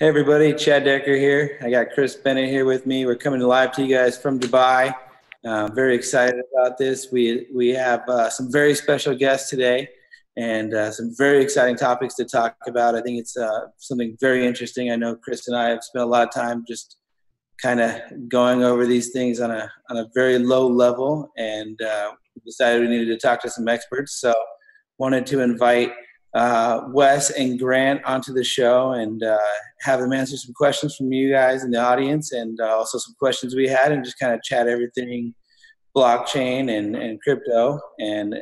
Hey everybody, Chad Decker here. I got Kris Bennett here with me. We're coming live to you guys from Dubai. Very excited about this. We have some very special guests today and some very exciting topics to talk about. I think it's something very interesting. I know Kris and I have spent a lot of time just kind of going over these things on a very low level, and we decided we needed to talk to some experts. So wanted to invite Wes and Grant onto the show and have them answer some questions from you guys in the audience, and also some questions we had, and just kind of chat everything blockchain and crypto and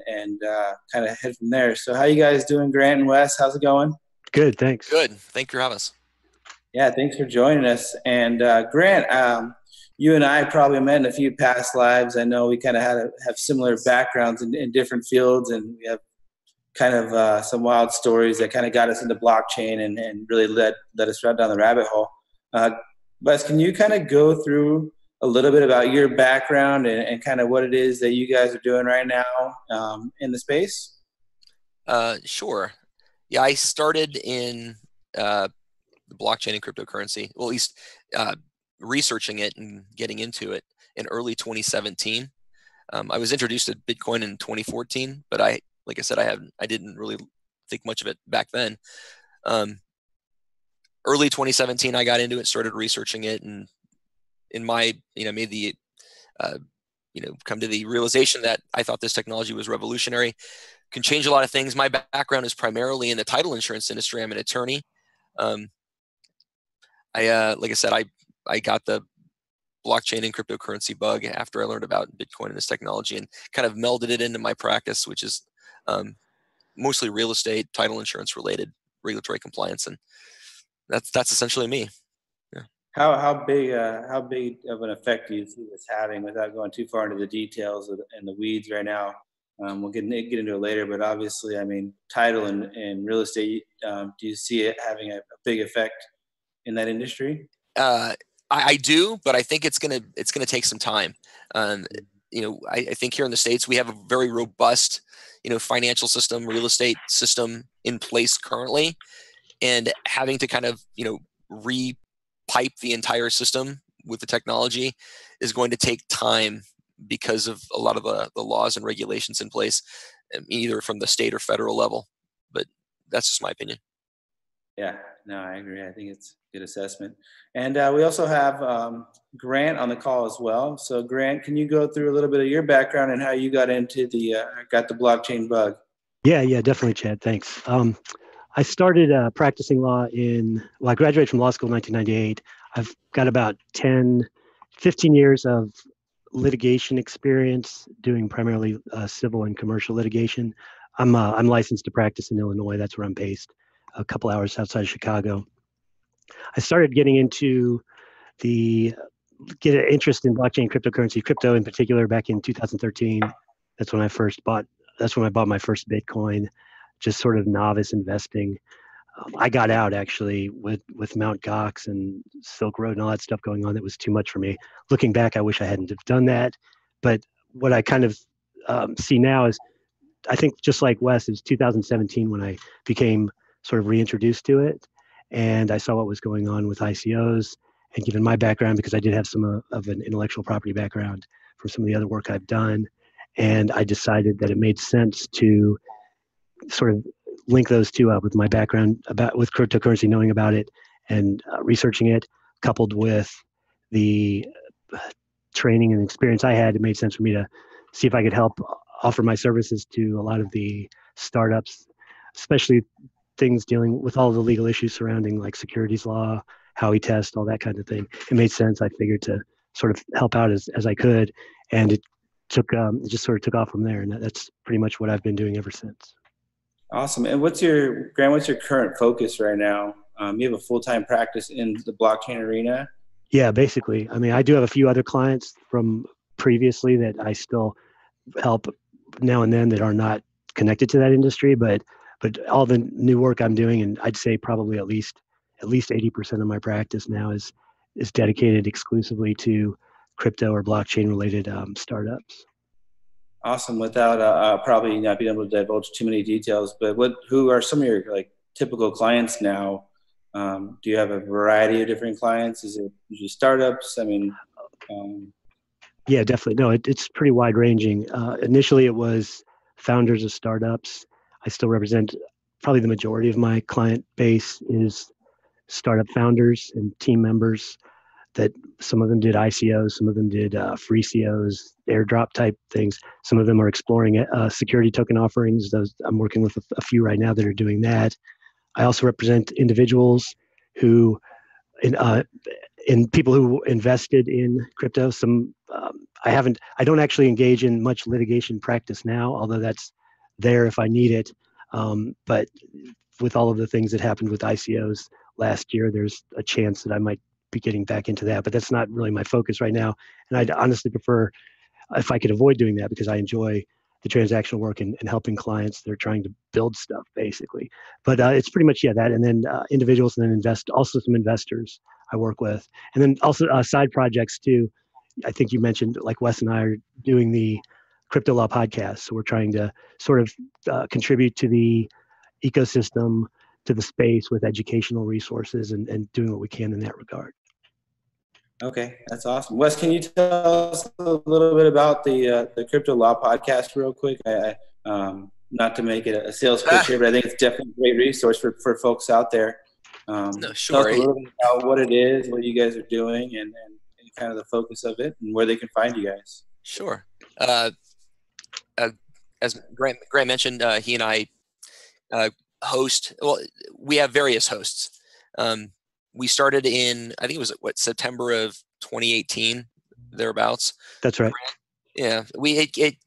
kind of head from there. So how you guys doing, Grant and Wes? How's it going? Good, thanks. Good. Thank you for having us. Yeah, thanks for joining us. And Grant, you and I probably met in a few past lives. I know we kind of have similar backgrounds in different fields, and we have kind of some wild stories that kind of got us into blockchain and really led us right down the rabbit hole. Wes, can you kind of go through a little bit about your background and kind of what it is that you guys are doing right now in the space? Sure. Yeah, I started in the blockchain and cryptocurrency, well, at least researching it and getting into it in early 2017. I was introduced to Bitcoin in 2014, but like I said, I didn't really think much of it back then. Early 2017, I got into it, started researching it, and made the, come to the realization that I thought this technology was revolutionary, can change a lot of things. My background is primarily in the title insurance industry. I'm an attorney. Like I said, I got the blockchain and cryptocurrency bug after I learned about Bitcoin and this technology, and kind of melded it into my practice, which is mostly real estate, title insurance related, regulatory compliance, and that's essentially me. Yeah. How big of an effect do you see this having, without going too far into the details and the weeds right now? We'll get into it later, but obviously, I mean, title and real estate. Do you see it having a big effect in that industry? I do, but I think it's gonna take some time. I think here in the States we have a very robust, financial system, real estate system in place currently, and having to kind of, repipe the entire system with the technology is going to take time because of a lot of the laws and regulations in place, either from the state or federal level. But that's just my opinion. Yeah, no, I agree. I think it's a good assessment. And we also have Grant on the call as well. So Grant, can you go through a little bit of your background and how you got into the blockchain bug? Yeah, definitely, Chad. Thanks. I started practicing law I graduated from law school in 1998. I've got about 15 years of litigation experience doing primarily civil and commercial litigation. I'm licensed to practice in Illinois. That's where I'm based, a couple hours outside of Chicago. I started getting into get an interest in blockchain, cryptocurrency, crypto in particular, back in 2013. That's when I bought my first Bitcoin, just sort of novice investing. I got out actually with Mt. Gox and Silk Road and all that stuff going on. That was too much for me. Looking back, I wish I hadn't have done that. But what I kind of see now is, I think just like Wes, is 2017 when I became sort of reintroduced to it. And I saw what was going on with ICOs, and given my background, because I did have some of an intellectual property background from some of the other work I've done, and I decided that it made sense to sort of link those two up with my background with cryptocurrency, knowing about it and researching it, coupled with the training and experience I had. It made sense for me to see if I could help offer my services to a lot of the startups, especially things dealing with all the legal issues surrounding like securities law, Howey test, all that kind of thing. It made sense, I figured, to sort of help out as I could, and it just sort of took off from there, and that's pretty much what I've been doing ever since. Awesome. And what's your current focus right now? You have a full-time practice in the blockchain arena? Yeah, basically. I mean, I do have a few other clients from previously that I still help now and then that are not connected to that industry, but all the new work I'm doing, and I'd say probably at least 80% of my practice now is dedicated exclusively to crypto or blockchain related startups. Awesome. Without probably not being able to divulge too many details, but who are some of your like typical clients now Do you have a variety of different clients? Is it usually startups? I mean, yeah, definitely. No, it's pretty wide ranging. Initially, it was founders of startups. I still represent probably the majority of my client base is startup founders and team members that some of them did ICOs, some of them did free COs, airdrop type things. Some of them are exploring security token offerings. Those I'm working with a few right now that are doing that. I also represent individuals who, in people who invested in crypto. I don't actually engage in much litigation practice now, although that's there if I need it. But with all of the things that happened with ICOs last year, there's a chance that I might be getting back into that, but that's not really my focus right now. And I'd honestly prefer if I could avoid doing that because I enjoy the transactional work and helping clients that are trying to build stuff basically. But it's pretty much, that. And then individuals and then also some investors I work with. And then also side projects too. I think you mentioned like Wes and I are doing the CryptoLaw Podcast. So we're trying to sort of contribute to the ecosystem, to the space with educational resources and doing what we can in that regard. Okay, that's awesome. Wes, can you tell us a little bit about the CryptoLaw Podcast real quick? Not to make it a sales pitch here, but I think it's definitely a great resource for folks out there. No, Tell sure. us a little bit about what it is, what you guys are doing, and kind of the focus of it, and where they can find you guys. Sure. As Grant mentioned, he and I host. Well, we have various hosts. We started in, I think it was September of 2018, thereabouts. That's right. Yeah, it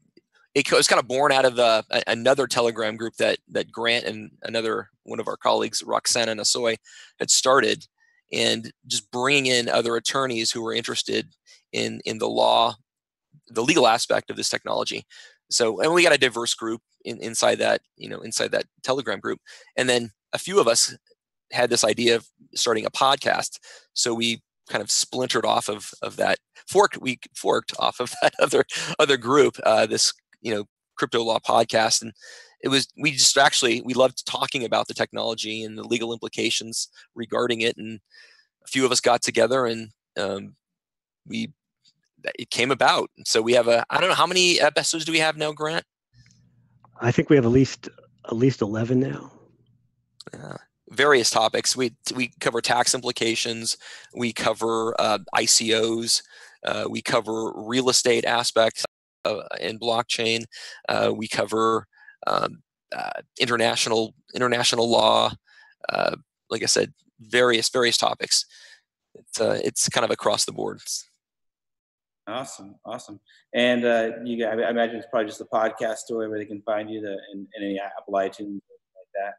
was kind of born out of another Telegram group that Grant and another one of our colleagues, Roxana Nasoy, had started, and just bringing in other attorneys who were interested in the legal aspect of this technology. So, and we got a diverse group inside that Telegram group, and then a few of us had this idea of starting a podcast. So we kind of splintered off of that, we forked off of that other group, this CryptoLaw Podcast, and we loved talking about the technology and the legal implications regarding it, and a few of us got together and it came about. So we have I don't know, how many episodes do we have now, Grant? I think we have at least 11 now. Various topics. We cover tax implications. We cover ICOs. We cover real estate aspects in blockchain. We cover international law. Like I said, various topics. It's kind of across the board. Awesome. And I imagine it's probably just the podcast store where they can find you in any Apple iTunes like that.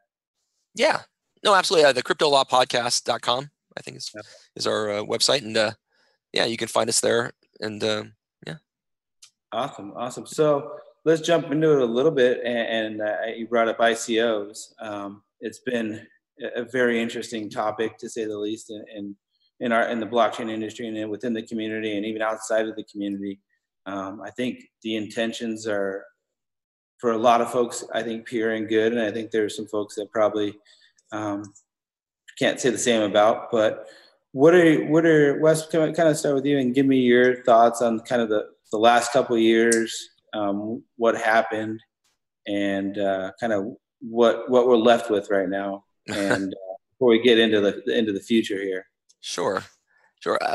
Yeah. No, absolutely. The CryptoLawPodcast.com, I think is our website, and you can find us there. And yeah. Awesome. So let's jump into it a little bit. And you brought up ICOs. It's been a very interesting topic, to say the least, in the blockchain industry and within the community and even outside of the community. I think the intentions are, for a lot of folks, I think pure and good, and I think there's some folks that probably can't say the same about. But what are Wes? Can I kind of start with you and give me your thoughts on kind of the last couple of years, what happened, and kind of what we're left with right now, and before we get into the future here. Sure.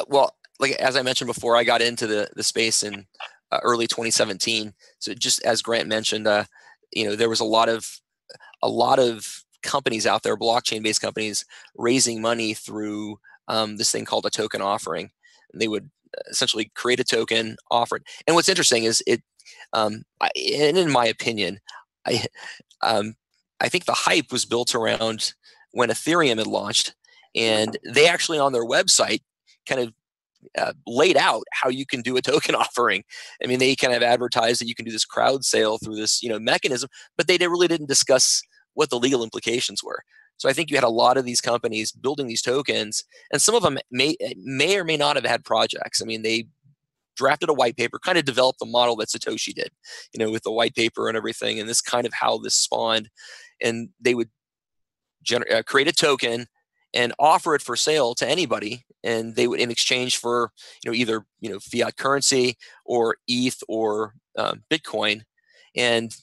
Well, like as I mentioned before, I got into the space in early 2017. So just as Grant mentioned, there was a lot of companies out there, blockchain-based companies, raising money through this thing called a token offering. And they would essentially create a token, offer it. And what's interesting is and in my opinion, I think the hype was built around when Ethereum had launched, and they actually on their website kind of laid out how you can do a token offering. I mean, they kind of advertised that you can do this crowd sale through this mechanism, but they really didn't discuss what the legal implications were. So I think you had a lot of these companies building these tokens, and some of them may or may not have had projects. I mean, they drafted a white paper, kind of developed the model that Satoshi did, with the white paper and everything, and this kind of how this spawned. And they would create a token, and offer it for sale to anybody, and they would, in exchange for either fiat currency or ETH or Bitcoin, and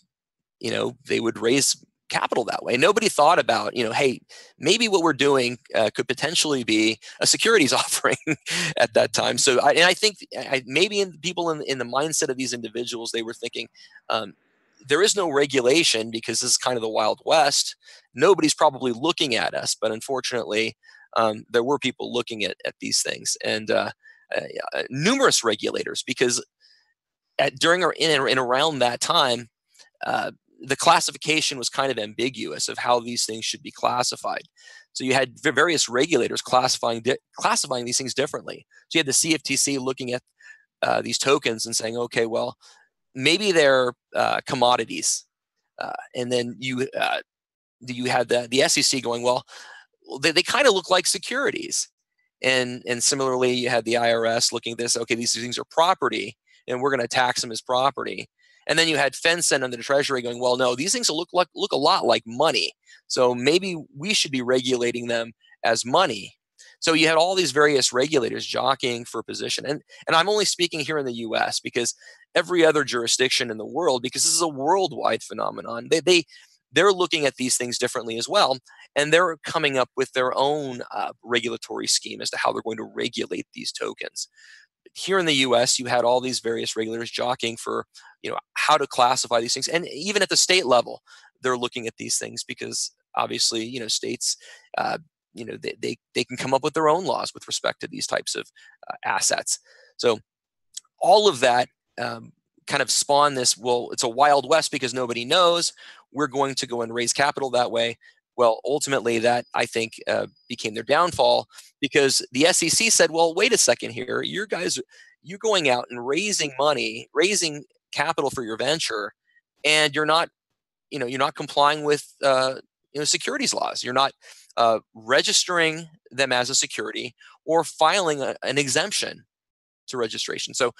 they would raise capital that way. Nobody thought about, hey, maybe what we're doing could potentially be a securities offering at that time. So I think maybe people in the mindset of these individuals, they were thinking, there is no regulation because this is kind of the Wild West. Nobody's probably looking at us, but unfortunately, there were people looking at these things, and numerous regulators, because during or in and around that time, the classification was kind of ambiguous of how these things should be classified. So you had various regulators classifying these things differently. So you had the CFTC looking at these tokens and saying, okay, well, maybe they're commodities, and then you had the SEC going, well, they kind of look like securities, and similarly you had the IRS looking at this. Okay, these things are property, and we're going to tax them as property. And then you had FinCEN and the Treasury going, well, no, these things look a lot like money, so maybe we should be regulating them as money. So you had all these various regulators jockeying for position. And I'm only speaking here in the US, because every other jurisdiction in the world, because this is a worldwide phenomenon, they're looking at these things differently as well. And they're coming up with their own regulatory scheme as to how they're going to regulate these tokens. Here in the US, you had all these various regulators jockeying for, how to classify these things. And even at the state level, they're looking at these things, because obviously, states, they can come up with their own laws with respect to these types of assets. So all of that kind of spawned this, well, it's a Wild West because nobody knows. We're going to go and raise capital that way. Well, ultimately, that, I think, became their downfall, because the SEC said, well, wait a second here. You're going out and raising money, raising capital for your venture, and you're not complying with securities laws. You're not registering them as a security or filing an exemption to registration. So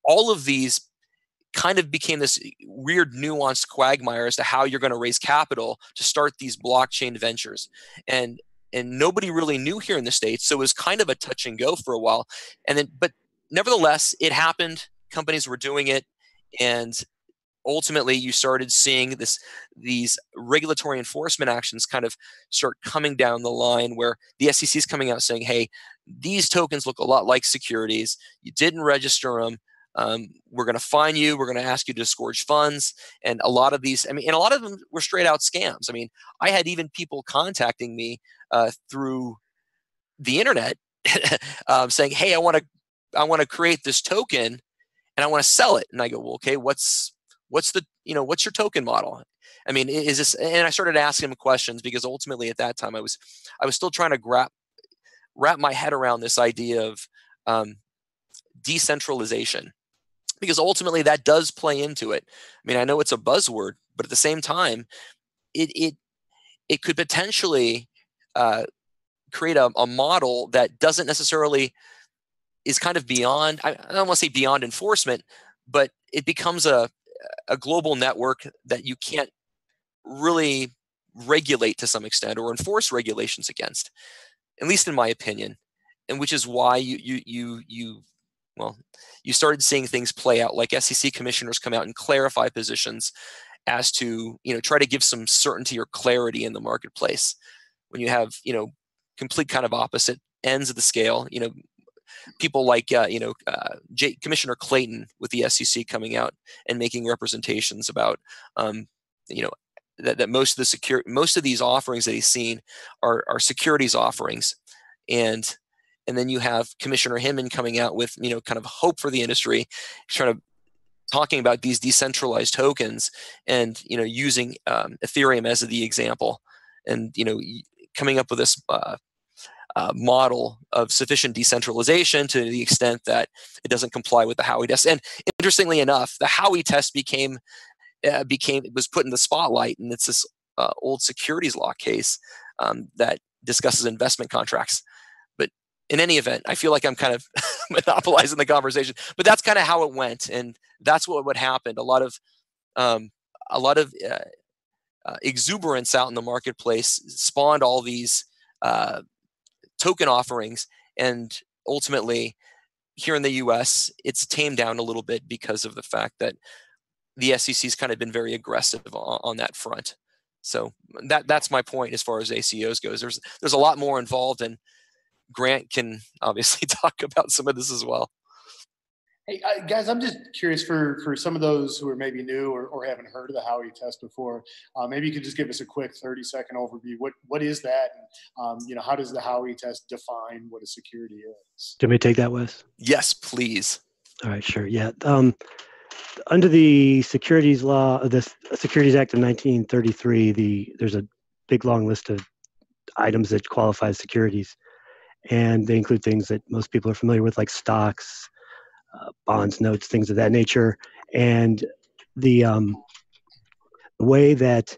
all of these kind of became this weird, nuanced quagmire as to how you're going to raise capital to start these blockchain ventures. And nobody really knew here in the States, so it was kind of a touch and go for a while. But nevertheless, it happened. Companies were doing it, and ultimately you started seeing these regulatory enforcement actions kind of start coming down the line, where the SEC is coming out saying, hey, these tokens look a lot like securities. You didn't register them. We're going to fine you. We're going to ask you to disgorge funds. And a lot of these, and a lot of them were straight out scams. I had even people contacting me through the internet saying, hey, I want to create this token and I want to sell it. And I go, well, okay, what's your token model? Is this? And I started asking them questions, because ultimately at that time I was still trying to wrap my head around this idea of decentralization, because ultimately that does play into it. I know it's a buzzword, but at the same time, it could potentially create a model that doesn't necessarily is kind of beyond, I don't want to say beyond enforcement, but it becomes a global network that you can't really regulate to some extent or enforce regulations against, at least in my opinion. And which is why you started seeing things play out, like SEC commissioners come out and clarify positions as to, try to give some certainty or clarity in the marketplace. When you have, complete kind of opposite ends of the scale, people like, Commissioner Clayton with the SEC coming out and making representations about, that most of these offerings that he's seen are securities offerings. And then you have Commissioner Hinman coming out with, kind of hope for the industry, talking about these decentralized tokens and, using Ethereum as the example, and, coming up with this model of sufficient decentralization to the extent that it doesn't comply with the Howey test. And interestingly enough, the Howey test was put in the spotlight, and it's this old securities law case that discusses investment contracts. But in any event, I feel like I'm kind of monopolizing the conversation, but that's kind of how it went, and that's what happened. A lot of exuberance out in the marketplace spawned all these token offerings. And ultimately, here in the US, it's tamed down a little bit because of the fact that the SEC's kind of been very aggressive on that front. So that's my point as far as ACOs goes. There's a lot more involved, and Grant can obviously talk about some of this as well. Hey, guys, I'm just curious for some of those who are maybe new or haven't heard of the Howey test before. Maybe you could just give us a quick 30-second overview. What is that? And, how does the Howey test define what a security is? Do you want me to take that, Wes? Yes, please. All right, sure. Yeah. Under the securities law, the Securities Act of 1933, there's a big long list of items that qualify as securities, and they include things that most people are familiar with, like stocks, bonds, notes, things of that nature. And the way that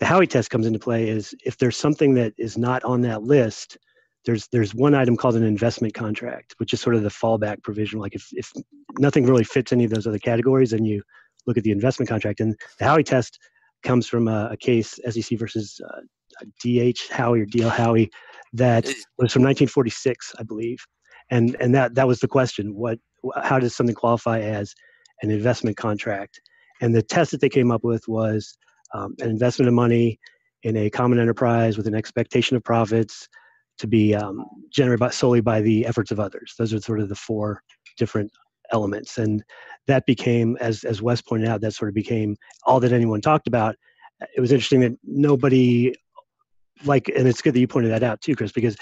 the Howey test comes into play is if there's something that is not on that list, there's one item called an investment contract, which is sort of the fallback provision. Like if nothing really fits any of those other categories, then you look at the investment contract. And the Howey test comes from a case, SEC versus DH Howey or DL Howey, that was from 1946, I believe. And that was the question. How does something qualify as an investment contract? And the test that they came up with was an investment of money in a common enterprise with an expectation of profits to be generated solely by the efforts of others. Those are sort of the four different elements. And that became, as Wes pointed out, that sort of became all that anyone talked about. It was interesting that nobody, and it's good that you pointed that out too, Kris, because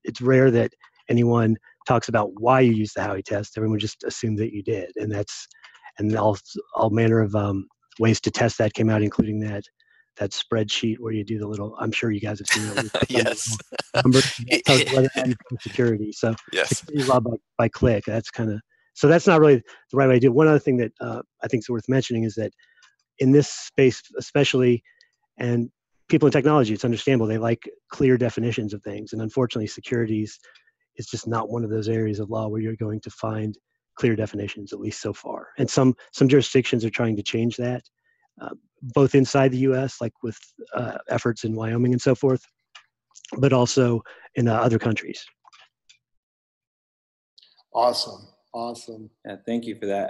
it's rare that anyone talks about why you use the Howey test. Everyone just assumed that you did. And all manner of ways to test that came out, including that spreadsheet where you do the little, I'm sure you guys have seen that. Yes. Number that tells you whether or not you have security. So yes. Securities law by click. So that's not really the right way to do it. One other thing that I think is worth mentioning is that in this space, especially, and people in technology, it's understandable. They like clear definitions of things. And unfortunately, securities is just not one of those areas of law where you're going to find clear definitions, at least so far. And some jurisdictions are trying to change that, both inside the U.S., like with efforts in Wyoming and so forth, but also in other countries. Awesome. Yeah, thank you for that.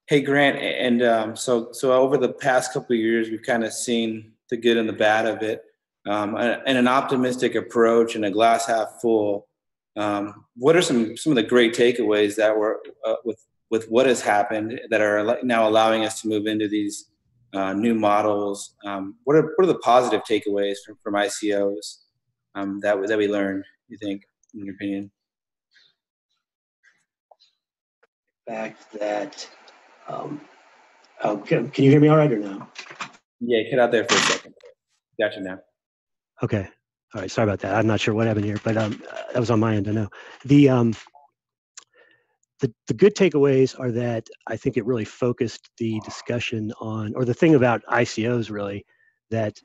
Hey, Grant, and so over the past couple of years, we've kind of seen the good and the bad of it, and an optimistic approach and a glass half full. What are some of the great takeaways that were with what has happened that are now allowing us to move into these new models? What are the positive takeaways from ICOs that we learned, you think, in your opinion? Fact that can you hear me all right or no? Yeah, cut out there for a second. Gotcha now. Okay. All right. Sorry about that. I'm not sure what happened here, but that was on my end. I know. The good takeaways are that I think it really focused the discussion on, or the thing about ICOs really that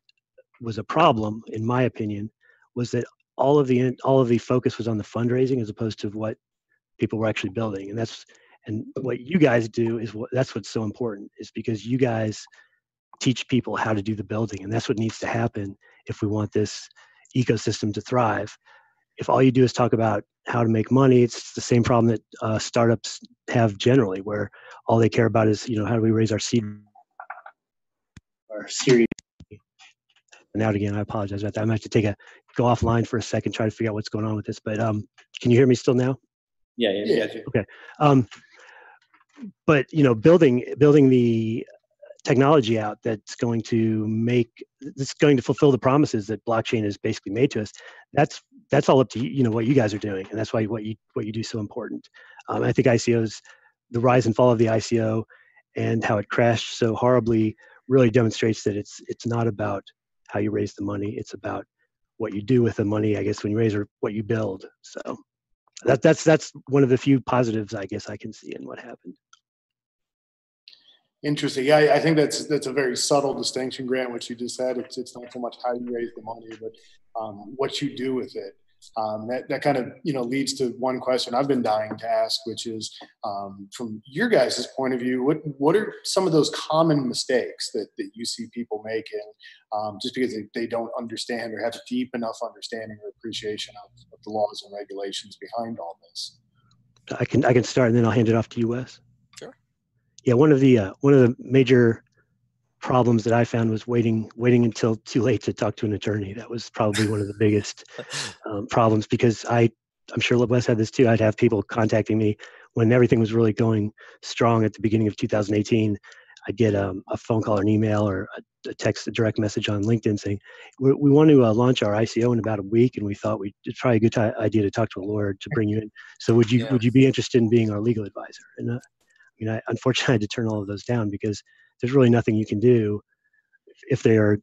was a problem, in my opinion, was that all of the focus was on the fundraising as opposed to what people were actually building. And what you guys do that's what's so important, is because you guys teach people how to do the building, and that's what needs to happen if we want this ecosystem to thrive. If all you do is talk about how to make money, it's the same problem that startups have generally, where all they care about is, how do we raise our series. And out again, I apologize about that. I might have to go offline for a second, try to figure out what's going on with this. But can you hear me still now? Yeah. Okay. But building the technology out that's going to fulfill the promises that blockchain has basically made to us. That's all up to you, what you guys are doing, and that's why what you do is so important. I think ICOs, the rise and fall of the ICO, and how it crashed so horribly, really demonstrates that it's not about how you raise the money; it's about what you do with the money, I guess, when you raise, or what you build. So that's one of the few positives I guess I can see in what happened. Interesting. Yeah, I think that's a very subtle distinction, Grant, what you just said. It's not so much how you raise the money, but what you do with it. That kind of, leads to one question I've been dying to ask, which is, from your guys' point of view, what are some of those common mistakes that you see people making, just because they don't understand or have a deep enough understanding or appreciation of the laws and regulations behind all this? I can start, and then I'll hand it off to you, Wes. Sure. Yeah, one of the major problems that I found was waiting until too late to talk to an attorney. That was probably one of the biggest problems, because I'm sure Wes had this too. I'd have people contacting me when everything was really going strong at the beginning of 2018. I'd get a phone call or an email or a text, a direct message on LinkedIn saying, we want to launch our ICO in about a week, and we thought it's probably a good idea to talk to a lawyer to bring you in. So would you be interested in being our legal advisor? And unfortunately, I had to turn all of those down, because there's really nothing you can do if they are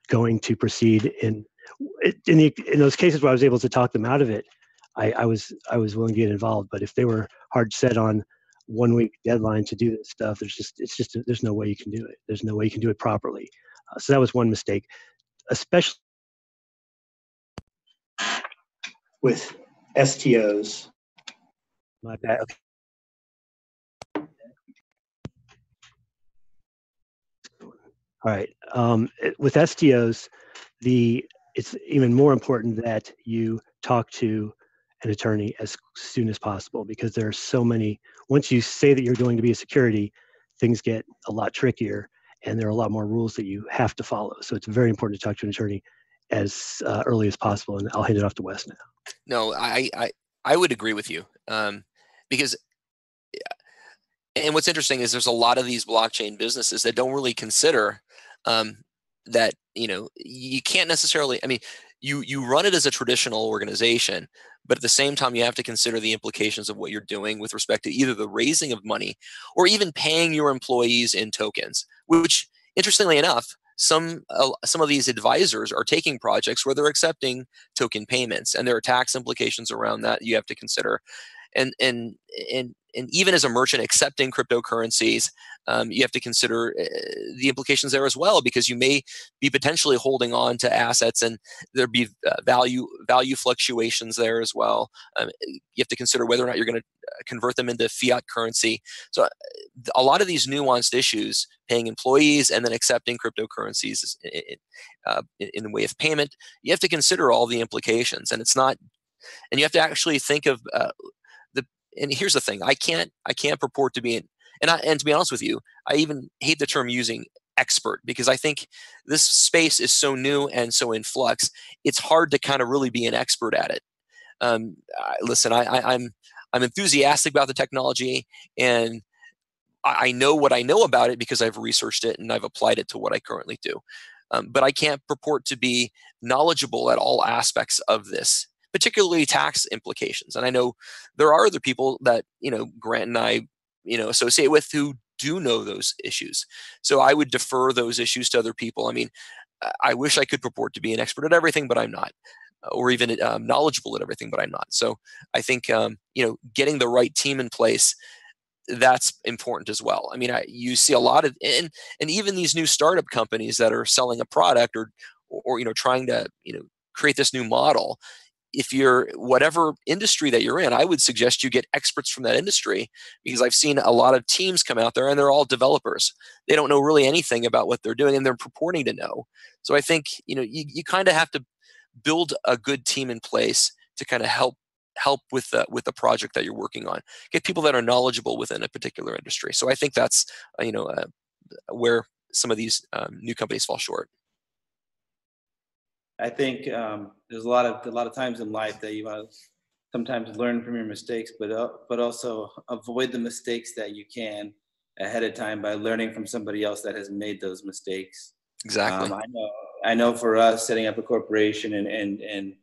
going to proceed in those cases where I was able to talk them out of it. I was willing to get involved, but if they were hard set on 1 week deadline to do this stuff, there's no way you can do it. There's no way you can do it properly. So that was one mistake, especially with STOs. My bad. Okay. All right. With STOs, it's even more important that you talk to an attorney as soon as possible, because there are so many. Once you say that you're going to be a security, things get a lot trickier, and there are a lot more rules that you have to follow. So it's very important to talk to an attorney as early as possible. And I'll hand it off to Wes now. No, I would agree with you, because. And what's interesting is there's a lot of these blockchain businesses that don't really consider that, you can't necessarily, you run it as a traditional organization, but at the same time, you have to consider the implications of what you're doing with respect to either the raising of money or even paying your employees in tokens, which, interestingly enough, some of these advisors are taking projects where they're accepting token payments, and there are tax implications around that you have to consider. And even as a merchant accepting cryptocurrencies, you have to consider the implications there as well, because you may be potentially holding on to assets, and there'd be value fluctuations there as well. You have to consider whether or not you're going to convert them into fiat currency. So a lot of these nuanced issues, paying employees and then accepting cryptocurrencies in the way of payment, you have to consider all the implications, and you have to actually think of and here's the thing: I can't purport to be and to be honest with you, I even hate the term using expert, because I think this space is so new and so in flux. It's hard to kind of really be an expert at it. Listen, I'm enthusiastic about the technology, and I know what I know about it because I've researched it and I've applied it to what I currently do. But I can't purport to be knowledgeable at all aspects of this, particularly tax implications. And I know there are other people that, Grant and I, associate with, who do know those issues. So I would defer those issues to other people. I wish I could purport to be an expert at everything, but I'm not, or even knowledgeable at everything, but I'm not. So I think, getting the right team in place, that's important as well. You see a lot of, and even these new startup companies that are selling a product or trying to, create this new model. If you're whatever industry that you're in, I would suggest you get experts from that industry, because I've seen a lot of teams come out there and they're all developers. They don't know really anything about what they're doing, and they're purporting to know. So I think, you kind of have to build a good team in place to kind of help with the project that you're working on. Get people that are knowledgeable within a particular industry. So I think that's where some of these new companies fall short. I think there's a lot of times in life that you want to sometimes learn from your mistakes, but also avoid the mistakes that you can ahead of time by learning from somebody else that has made those mistakes. Exactly. I know for us, setting up a corporation and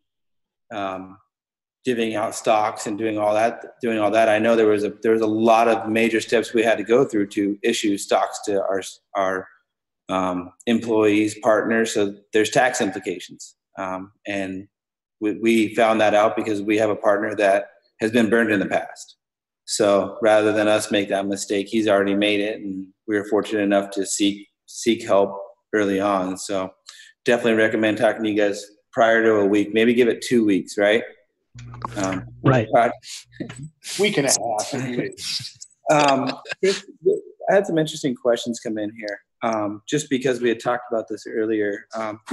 giving out stocks and doing all that, I know there was a lot of major steps we had to go through to issue stocks to our employees, partners. So there's tax implications. And we found that out because we have a partner that has been burned in the past. So rather than us make that mistake, he's already made it, and we were fortunate enough to seek help early on. So definitely recommend talking to you guys prior to a week. Maybe give it 2 weeks, right? Right. Week and a half at least. Kris, I had some interesting questions come in here. Just because we had talked about this earlier,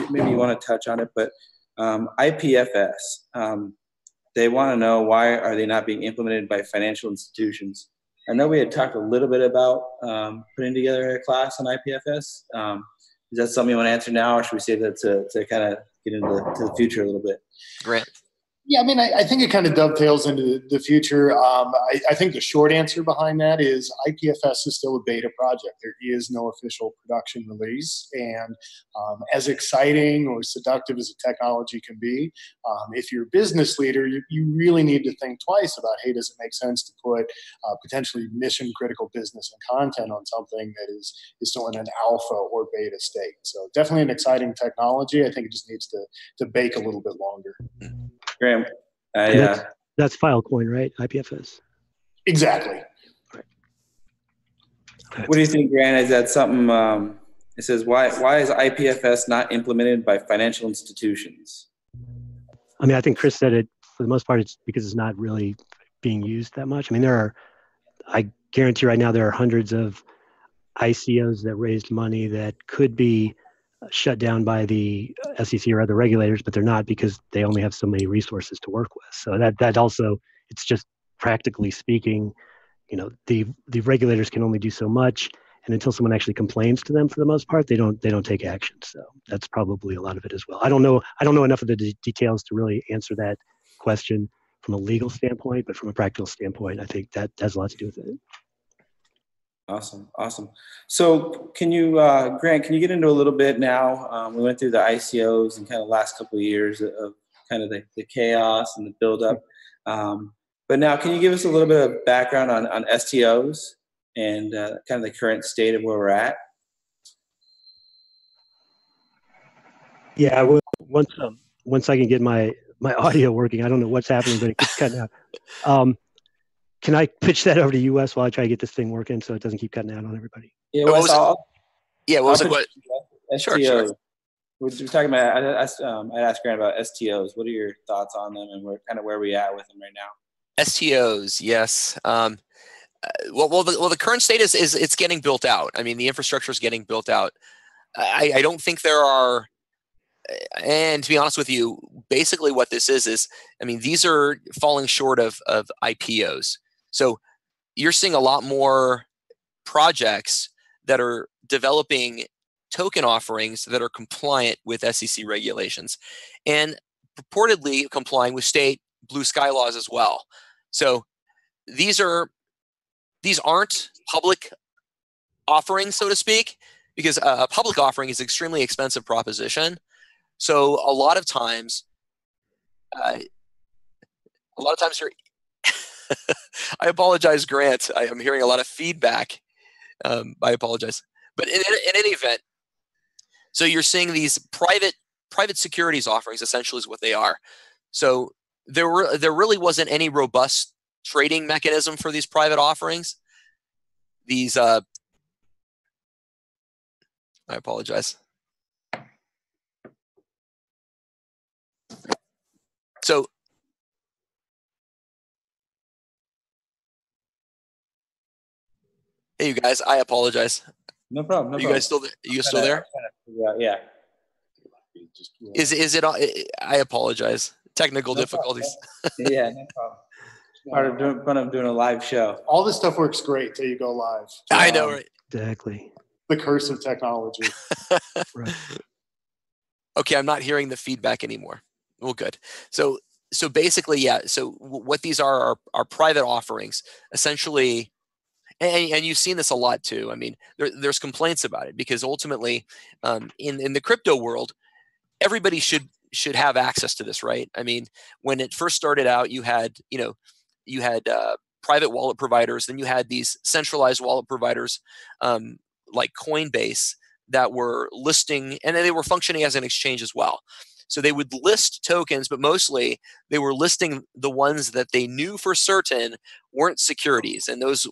maybe you want to touch on it, but IPFS, they want to know, why are they not being implemented by financial institutions? I know we had talked a little bit about putting together a class on IPFS. Is that something you want to answer now, or should we save that to kind of get into the future a little bit? Grant. Yeah, I mean, I think it kind of dovetails into the future. I think the short answer behind that is IPFS is still a beta project. There is no official production release. And as exciting or seductive as a technology can be, if you're a business leader, you really need to think twice about, hey, does it make sense to put potentially mission-critical business and content on something that is still in an alpha or beta state? So definitely an exciting technology. I think it just needs to bake a little bit longer. Graham, that's Filecoin, right? IPFS. Exactly. Right. What do you think, Grant? Is that something? It says, why is IPFS not implemented by financial institutions? I mean, I think Kris said it. For the most part, it's because it's not really being used that much. I mean, I guarantee right now there are hundreds of ICOs that raised money that could be shut down by the SEC or other regulators, but they're not, because they only have so many resources to work with. So that also, it's just practically speaking, the regulators can only do so much, and until someone actually complains to them, for the most part, they don't take action. So that's probably a lot of it as well. I don't know enough of the details to really answer that question from a legal standpoint, but from a practical standpoint, I think that has a lot to do with it. Awesome. So can you, Grant, can you get into a little bit now? We went through the ICOs and kind of last couple of years of kind of the chaos and the buildup. But now, can you give us a little bit of background on STOs and kind of the current state of where we're at? Yeah, once I can get my audio working, I don't know what's happening, but it keeps cutting out. Can I pitch that over to you, Wes, while I try to get this thing working so it doesn't keep cutting out on everybody? Yeah, Wes, what was it? STOs. Sure. We're talking about, I asked Grant about STOs. What are your thoughts on them, and where we at with them right now? STOs, yes. Well, the current state is it's getting built out. I mean, the infrastructure is getting built out. I don't think there are, and to be honest with you, basically what this is, I mean, these are falling short of IPOs. So you're seeing a lot more projects that are developing token offerings that are compliant with SEC regulations and purportedly complying with state blue sky laws as well. So these aren't public offerings, so to speak, because a public offering is an extremely expensive proposition. So a lot of times you're I apologize, Grant. I'm hearing a lot of feedback. I apologize. But in any event, so you're seeing these private securities offerings, essentially, is what they are. So there really wasn't any robust trading mechanism for these private offerings. These I apologize. So hey, you guys, I apologize. No problem. Are you guys still there? Are you still there? Yeah. Is it? I apologize. Technical difficulties. Yeah, no problem. Part of doing a live show. All this stuff works great till you go live. I know, right? Exactly. The curse of technology. Right. Okay, I'm not hearing the feedback anymore. Well, good. So basically, yeah. So what these are private offerings, essentially. And you've seen this a lot too. I mean, there's complaints about it because ultimately, in the crypto world, everybody should have access to this, right? I mean, when it first started out, you had private wallet providers, then you had these centralized wallet providers like Coinbase that were listing, and then they were functioning as an exchange as well. So they would list tokens, but mostly they were listing the ones that they knew for certain weren't securities, and those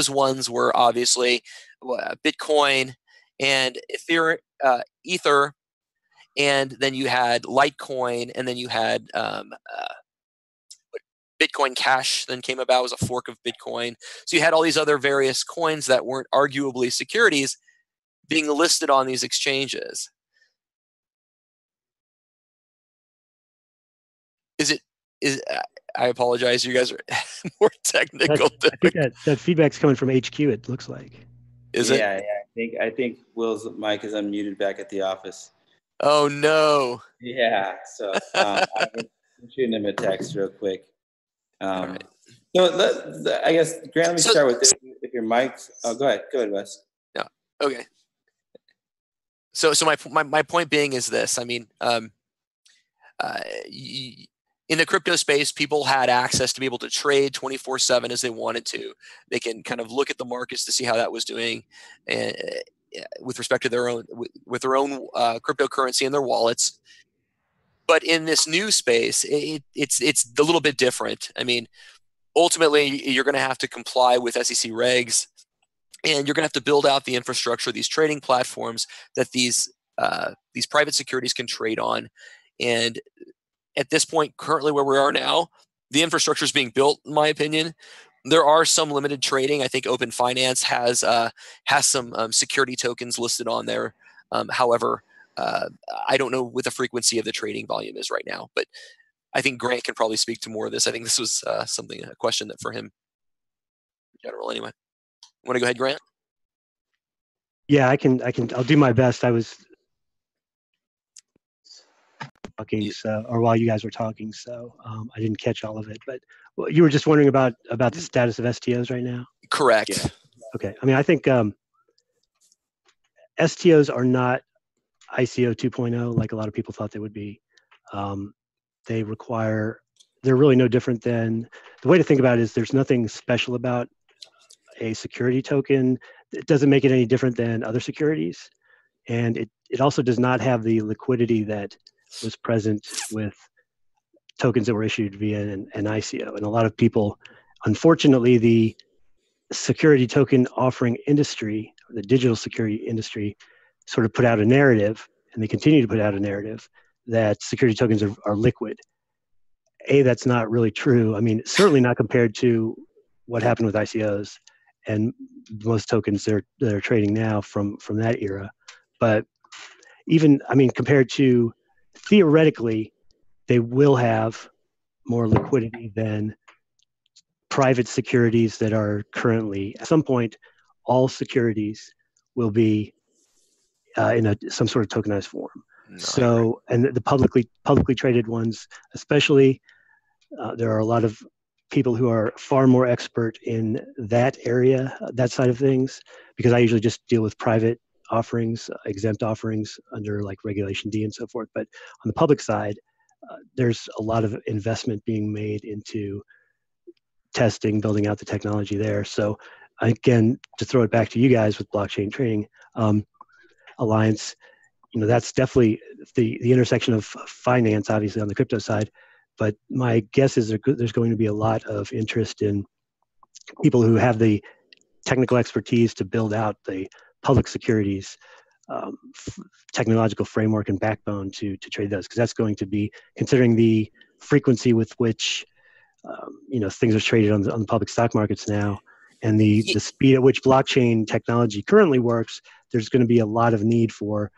ones were obviously Bitcoin and Ether and then you had Litecoin, and then you had Bitcoin Cash then came about, was a fork of Bitcoin. So you had all these other various coins that weren't arguably securities being listed on these exchanges. I apologize, you guys are more technical. I think that feedback's coming from HQ, it looks like. Is it? Yeah, I think Will's mic is unmuted back at the office. Oh no. Yeah, so I'm shooting him a text real quick. All right. So I guess, Grant, let me start with this. If your mic's, go ahead, Wes. Yeah. Okay. So my point being is this. I mean, in the crypto space, people had access to be able to trade 24/7 as they wanted to. They can kind of look at the markets to see how that was doing, and with respect to their own cryptocurrency in their wallets. But in this new space, it's a little bit different. I mean, ultimately, you're going to have to comply with SEC regs, and you're going to have to build out the infrastructure, these trading platforms that these private securities can trade on. And at this point, currently where we are now, the infrastructure is being built, in my opinion. There are some limited trading. I think Open Finance has some security tokens listed on there. However, I don't know what the frequency of the trading volume is right now, but I think Grant can probably speak to more of this. I think this was a question that for him in general anyway. Want to go ahead, Grant? Yeah, I'll do my best. I was talking, or while you guys were talking, so I didn't catch all of it. But you were just wondering about the status of STOs right now? Correct. Yeah. Okay. I mean, I think STOs are not ICO 2.0 like a lot of people thought they would be. They're really no different than, the way to think about it is there's nothing special about a security token. It doesn't make it any different than other securities. And it also does not have the liquidity that was present with tokens that were issued via an ICO. And a lot of people, unfortunately, the security token offering industry, the digital security industry, sort of put out a narrative, and they continue to put out a narrative that security tokens are liquid. That's not really true. I mean, certainly not compared to what happened with ICOs and most tokens that are trading now from that era. But even, I mean, compared to, theoretically, they will have more liquidity than private securities that are currently. At some point, all securities will be in some sort of tokenized form. No, so, and the publicly traded ones, especially, there are a lot of people who are far more expert in that area, that side of things, because I usually just deal with private offerings, exempt offerings under like Regulation D and so forth. But on the public side, there's a lot of investment being made into testing, building out the technology there. So again, to throw it back to you guys with Blockchain Trading Alliance, that's definitely the intersection of finance, obviously on the crypto side. But my guess is there's going to be a lot of interest in people who have the technical expertise to build out the public securities technological framework and backbone to trade those, because that's going to be, considering the frequency with which things are traded on the public stock markets now, and the speed at which blockchain technology currently works, there's going to be a lot of need for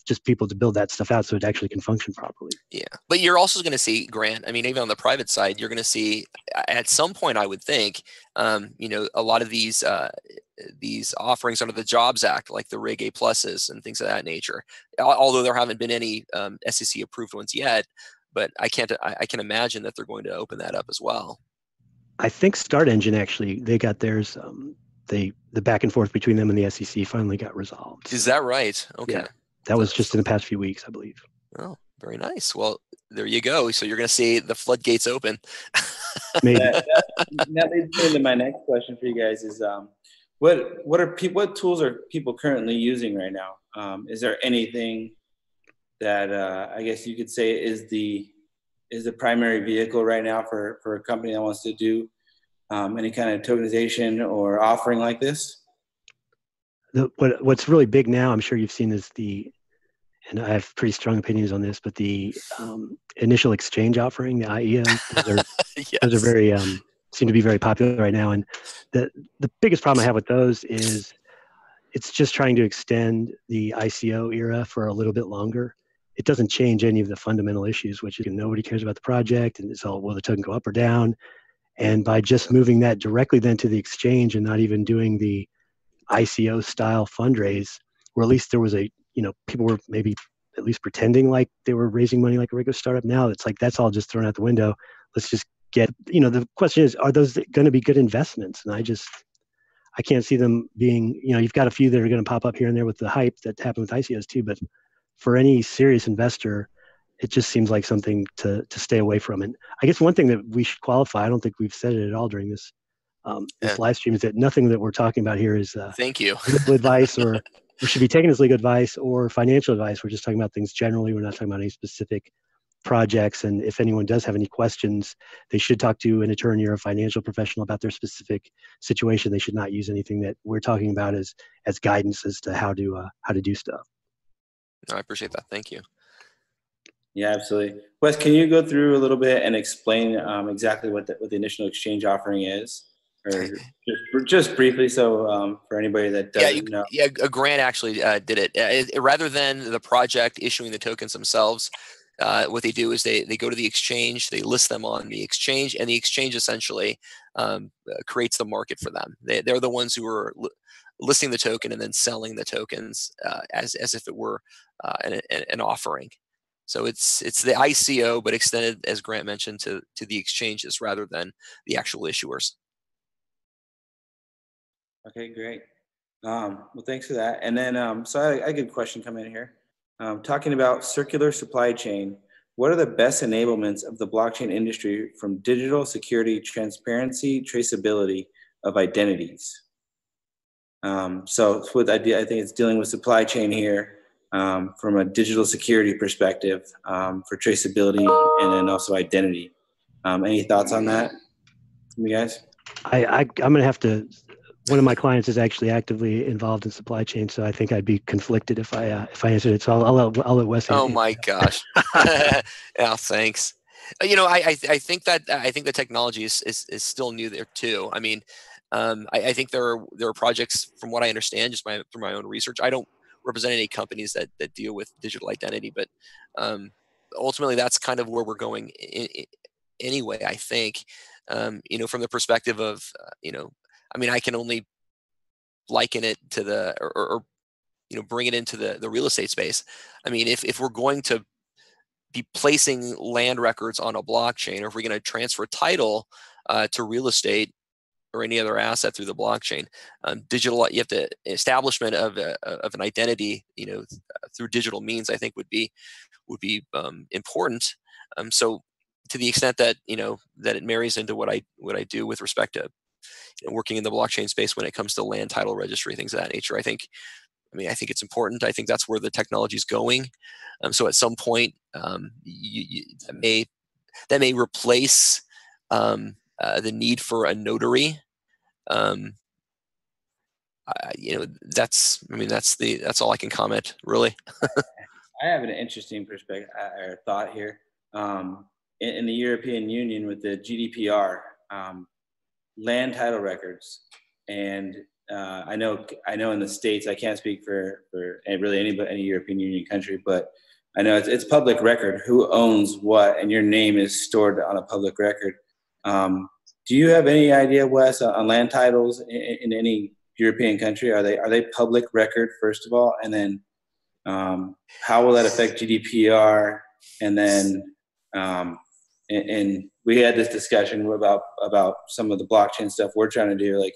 just people to build that stuff out so it actually can function properly. Yeah. But you're also going to see, Grant, I mean, even on the private side, you're going to see at some point, I would think, a lot of these offerings under the Jobs Act, like the Reg A pluses and things of that nature, although there haven't been any SEC approved ones yet, but I can imagine that they're going to open that up as well. I think Start Engine, actually, they got theirs, the back and forth between them and the SEC finally got resolved. Is that right? Okay. Yeah, that was just in the past few weeks, I believe. Oh, very nice. Well, there you go. So you're going to see the floodgates open. Maybe. That leads me into my next question for you guys is, what tools are people currently using right now? Is there anything that I guess you could say is the primary vehicle right now for a company that wants to do any kind of tokenization or offering like this? What's really big now, I'm sure you've seen, is and I have pretty strong opinions on this, but the initial exchange offering, the IEOs, those are Yes. very seem to be very popular right now. And the biggest problem I have with those is it's just trying to extend the ICO era for a little bit longer. It doesn't change any of the fundamental issues, which is nobody cares about the project, and it's all, will the token go up or down? And by just moving that directly then to the exchange and not even doing the ICO style fundraise, or at least there was a, people were maybe at least pretending like they were raising money like a regular startup. Now it's like, that's all just thrown out the window. Let's just get, the question is, are those going to be good investments? And I can't see them being, you've got a few that are going to pop up here and there with the hype that happened with ICOs too, but for any serious investor, it just seems like something to stay away from. And I guess one thing that we should qualify, I don't think we've said it at all during this live stream, is that nothing that we're talking about here is Thank you. legal advice or should be taken as legal advice or financial advice. We're just talking about things generally. We're not talking about any specific projects. And if anyone does have any questions, they should talk to an attorney or a financial professional about their specific situation. They should not use anything that we're talking about as guidance as to how to do stuff. No, I appreciate that. Thank you. Yeah, absolutely. Wes, can you go through a little bit and explain exactly what the initial exchange offering is, or just briefly, so for anybody that doesn't know? Yeah, Grant actually did it. Rather than the project issuing the tokens themselves, what they do is they go to the exchange, they list them on the exchange, and the exchange essentially creates the market for them. They're the ones who are listing the token and then selling the tokens as if it were an offering. So it's the ICO, but extended, as Grant mentioned, to the exchanges rather than the actual issuers. Okay, great. Well, thanks for that. And then, so I got a good question coming in here. Talking about circular supply chain, what are the best enablements of the blockchain industry from digital security, transparency, traceability of identities? So with idea, I think it's dealing with supply chain here from a digital security perspective for traceability and then also identity. Any thoughts on that from you guys? I'm going to have to. One of my clients is actually actively involved in supply chain, so I think I'd be conflicted if I answered it. So I'll let Wes. Oh my gosh! Yeah, thanks. I think the technology is still new there too. I mean, I think there are projects, from what I understand, just from my own research. I don't represent any companies that deal with digital identity, but ultimately that's kind of where we're going anyway. I think, from the perspective of, I mean, I can only liken it to or bring it into the real estate space. I mean, if we're going to be placing land records on a blockchain, or if we're going to transfer title to real estate or any other asset through the blockchain, you have the establishment of an identity, through digital means, I think would be important. So to the extent that that it marries into what I do with respect to working in the blockchain space when it comes to land title registry, things of that nature, I think it's important. I think that's where the technology is going. So at some point, that may replace the need for a notary. That's all I can comment, really. I have an interesting perspective or thought here. In the European Union with the GDPR, land title records, and I know in the States, I can't speak for really any European Union country, but I know it's public record who owns what, and your name is stored on a public record. Do you have any idea, Wes, on land titles in any European country? Are they public record, first of all, and then how will that affect GDPR? And then and we had this discussion about some of the blockchain stuff we're trying to do. Like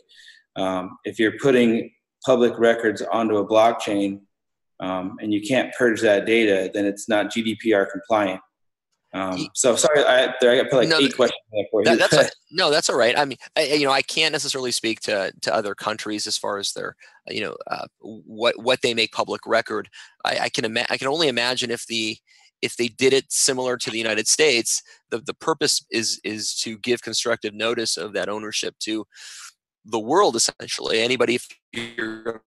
if you're putting public records onto a blockchain and you can't purge that data, then it's not GDPR compliant. So sorry, I put like 8 questions there for you. That's all right. I mean, I can't necessarily speak to other countries as far as their, what they make public record. I can only imagine if they did it similar to the United States, the purpose is to give constructive notice of that ownership to the world, essentially. Anybody, if you're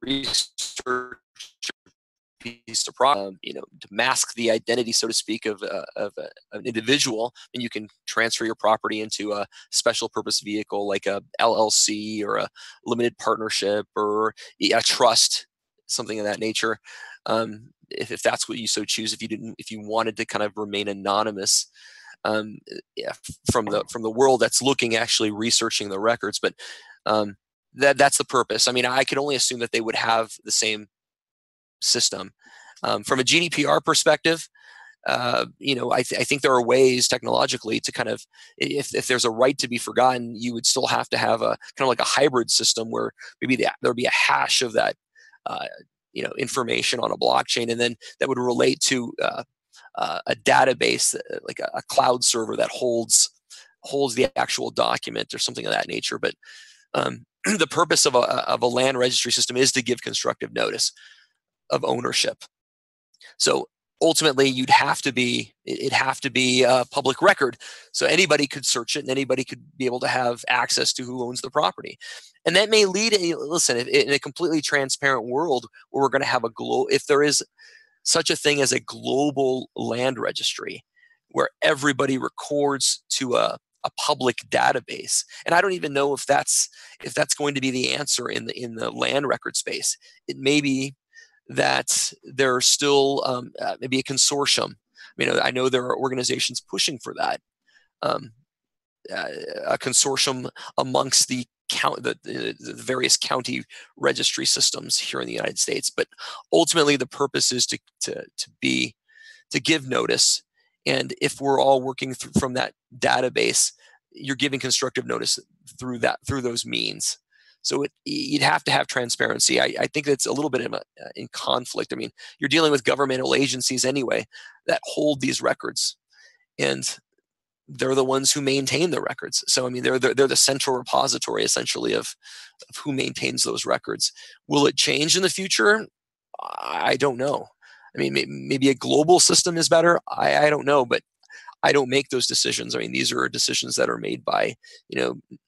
research piece of property, to mask the identity, so to speak, of an individual, and you can transfer your property into a special purpose vehicle like a LLC or a limited partnership or a trust, something of that nature. If that's what you so choose, if you wanted to kind of remain anonymous, from the world that's actually researching the records, but that's the purpose. I mean, I could only assume that they would have the same system. From a GDPR perspective, I think there are ways technologically to kind of, if there's a right to be forgotten, you would still have to have a kind of like a hybrid system where maybe there'd be a hash of that, information on a blockchain, and then that would relate to a database, like a cloud server that holds the actual document or something of that nature. But the purpose of a land registry system is to give constructive notice of ownership. So ultimately, it'd have to be a public record, so anybody could search it and anybody could be able to have access to who owns the property. And that may lead, in a completely transparent world where we're going to have if there is such a thing as a global land registry where everybody records to a public database. And I don't even know if that's going to be the answer in the land record space. It may be that there are still maybe a consortium. I know there are organizations pushing for that. A consortium amongst the various county registry systems here in the United States. But ultimately, the purpose is to give notice. And if we're all working from that database, you're giving constructive notice through those means. So you'd have to have transparency. I think that's a little bit in conflict. I mean, you're dealing with governmental agencies anyway that hold these records, and they're the ones who maintain the records. So, I mean, they're the central repository essentially of who maintains those records. Will it change in the future? I don't know. I mean, maybe a global system is better. I don't know, but I don't make those decisions. I mean, these are decisions that are made by,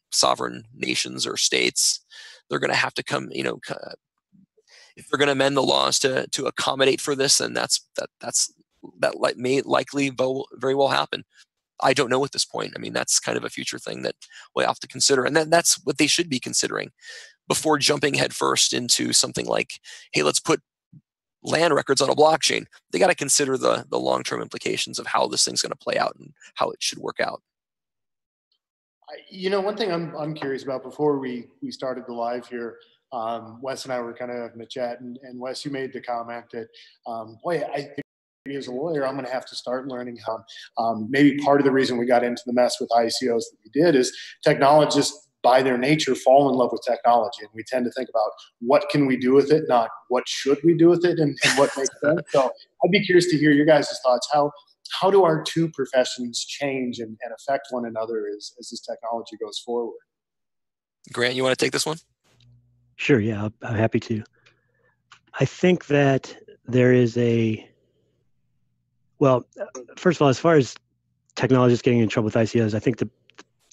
sovereign nations or states. They're going to have to come, if they're going to amend the laws to accommodate for this, then that may likely very well happen. I don't know at this point. I mean, that's kind of a future thing that we'll have to consider. And that's what they should be considering before jumping headfirst into something like, hey, let's put land records on a blockchain. They got to consider the long-term implications of how this thing's going to play out and how it should work out. One thing I'm curious about before we started the live here, Wes and I were kind of having a chat, and Wes, you made the comment that, I think as a lawyer, I'm going to have to start learning how. Maybe part of the reason we got into the mess with ICOs that we did is technologists, by their nature, fall in love with technology, and we tend to think about what can we do with it, not what should we do with it, and what makes sense. So I'd be curious to hear your guys' thoughts. How do our two professions change and affect one another as this technology goes forward? Grant, you want to take this one? Sure. Yeah, I'm happy to. I think that there is first of all, as far as technologists getting in trouble with ICOs, I think the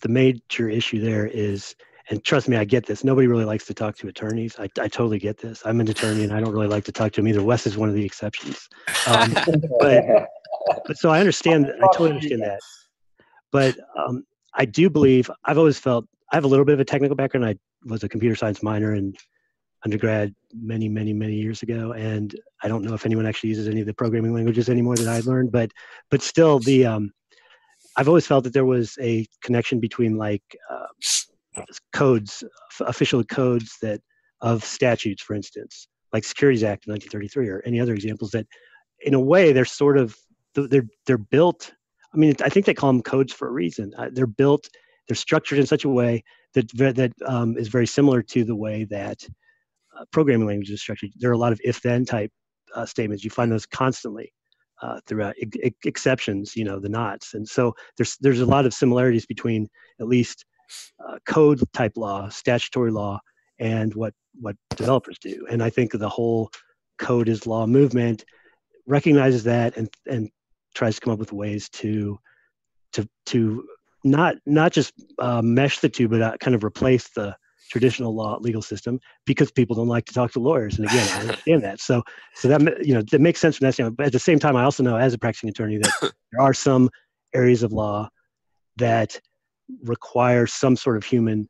major issue there is, and trust me, I get this, nobody really likes to talk to attorneys. I totally get this. I'm an attorney and I don't really like to talk to them either. Wes is one of the exceptions. But so I totally understand that. But I do believe, I've always felt, I have a little bit of a technical background. I was a computer science minor in undergrad many, many, many years ago. And I don't know if anyone actually uses any of the programming languages anymore that I learned, but still I've always felt that there was a connection between codes, official codes of statutes, for instance, like Securities Act of 1933 or any other examples that in a way they're sort of, they're built. I mean, I think they call them codes for a reason. They're structured in such a way that is very similar to the way that programming language is structured. There are a lot of if-then type statements. You find those constantly throughout, exceptions, the nots. And so there's a lot of similarities between at least code type law, statutory law, and what developers do. And I think the whole code is law movement recognizes that and tries to come up with ways to not just mesh the two, but kind of replace the traditional law legal system because people don't like to talk to lawyers. And again, I understand that. So that, that makes sense from that standpoint. But at the same time, I also know as a practicing attorney that there are some areas of law that require some sort of human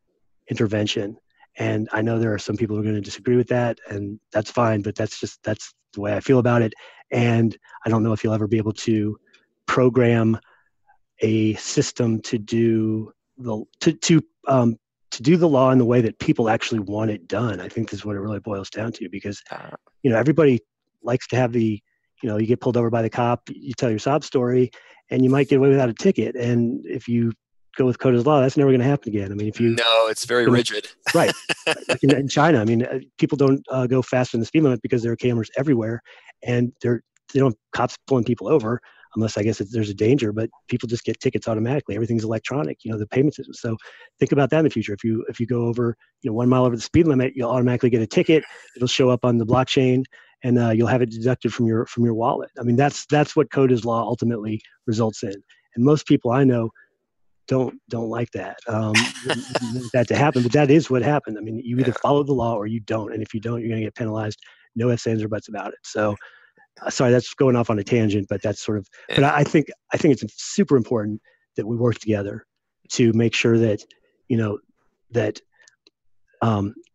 intervention. And I know there are some people who are going to disagree with that, and that's fine, but that's the way I feel about it. And I don't know if you'll ever be able to program a system to do the law in the way that people actually want it done. I think this is what it really boils down to, because everybody likes to have you get pulled over by the cop, you tell your sob story, and you might get away without a ticket. And if you go with code as law, that's never going to happen again. I mean, no, it's very rigid. Right. Like in China, I mean, people don't go faster than the speed limit because there are cameras everywhere, and they don't have cops pulling people over unless I guess there's a danger, but people just get tickets automatically. Everything's electronic, the payment system. So think about that in the future. If you go over, 1 mile over the speed limit, you'll automatically get a ticket. It'll show up on the blockchain, and you'll have it deducted from your wallet. I mean, that's what code as law ultimately results in. And most people I know don't like that, that to happen, but that is what happened. I mean, you either follow the law or you don't. And if you don't, you're going to get penalized. No ifs, ands, or buts about it. So sorry, that's going off on a tangent, but that's sort of, but I think it's super important that we work together to make sure that, that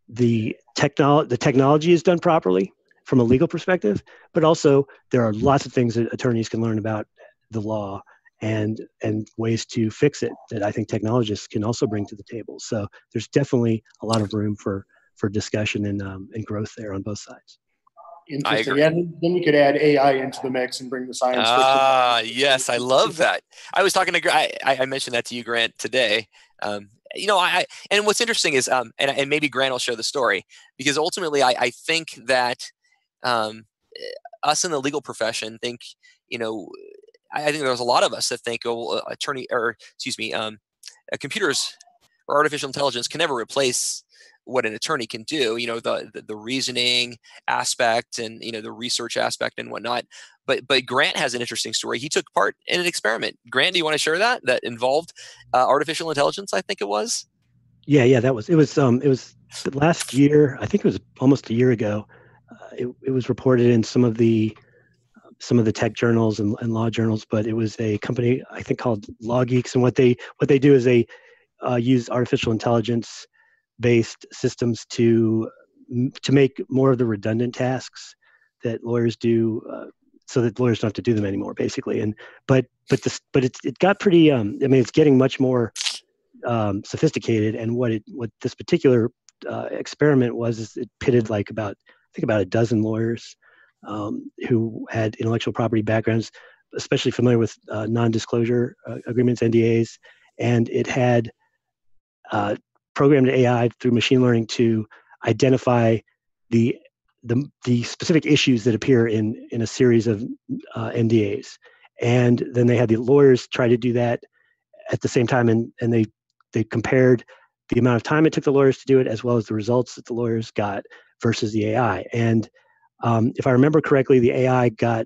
the technology is done properly from a legal perspective, but also there are lots of things that attorneys can learn about the law and ways to fix it that I think technologists can also bring to the table. So there's definitely a lot of room for discussion and growth there on both sides. Interesting. And then we could add AI into the mix and bring the science fiction. Yes, I love that. I was talking to I mentioned that to you, Grant, today. And what's interesting is, and maybe Grant will share the story, because ultimately I think that us in the legal profession think, I think there's a lot of us that think, computers or artificial intelligence can never replace what an attorney can do, the reasoning aspect and, the research aspect and whatnot. But Grant has an interesting story. He took part in an experiment. Grant, do you want to share that involved artificial intelligence? I think it was. Yeah. It was last year. I think it was almost a year ago. It was reported in some of the tech journals and law journals, but it was a company I think called Law Geeks. And what they do is they use artificial intelligence based systems to make more of the redundant tasks that lawyers do, so that lawyers don't have to do them anymore, basically. And but it got pretty. It's getting much more sophisticated. And what this particular experiment was is it pitted about a dozen lawyers who had intellectual property backgrounds, especially familiar with non-disclosure agreements, NDAs, and it had programmed AI through machine learning to identify the specific issues that appear in a series of NDAs. And then they had the lawyers try to do that at the same time, and they compared the amount of time it took the lawyers to do it as well as the results that the lawyers got versus the AI. And if I remember correctly, the AI got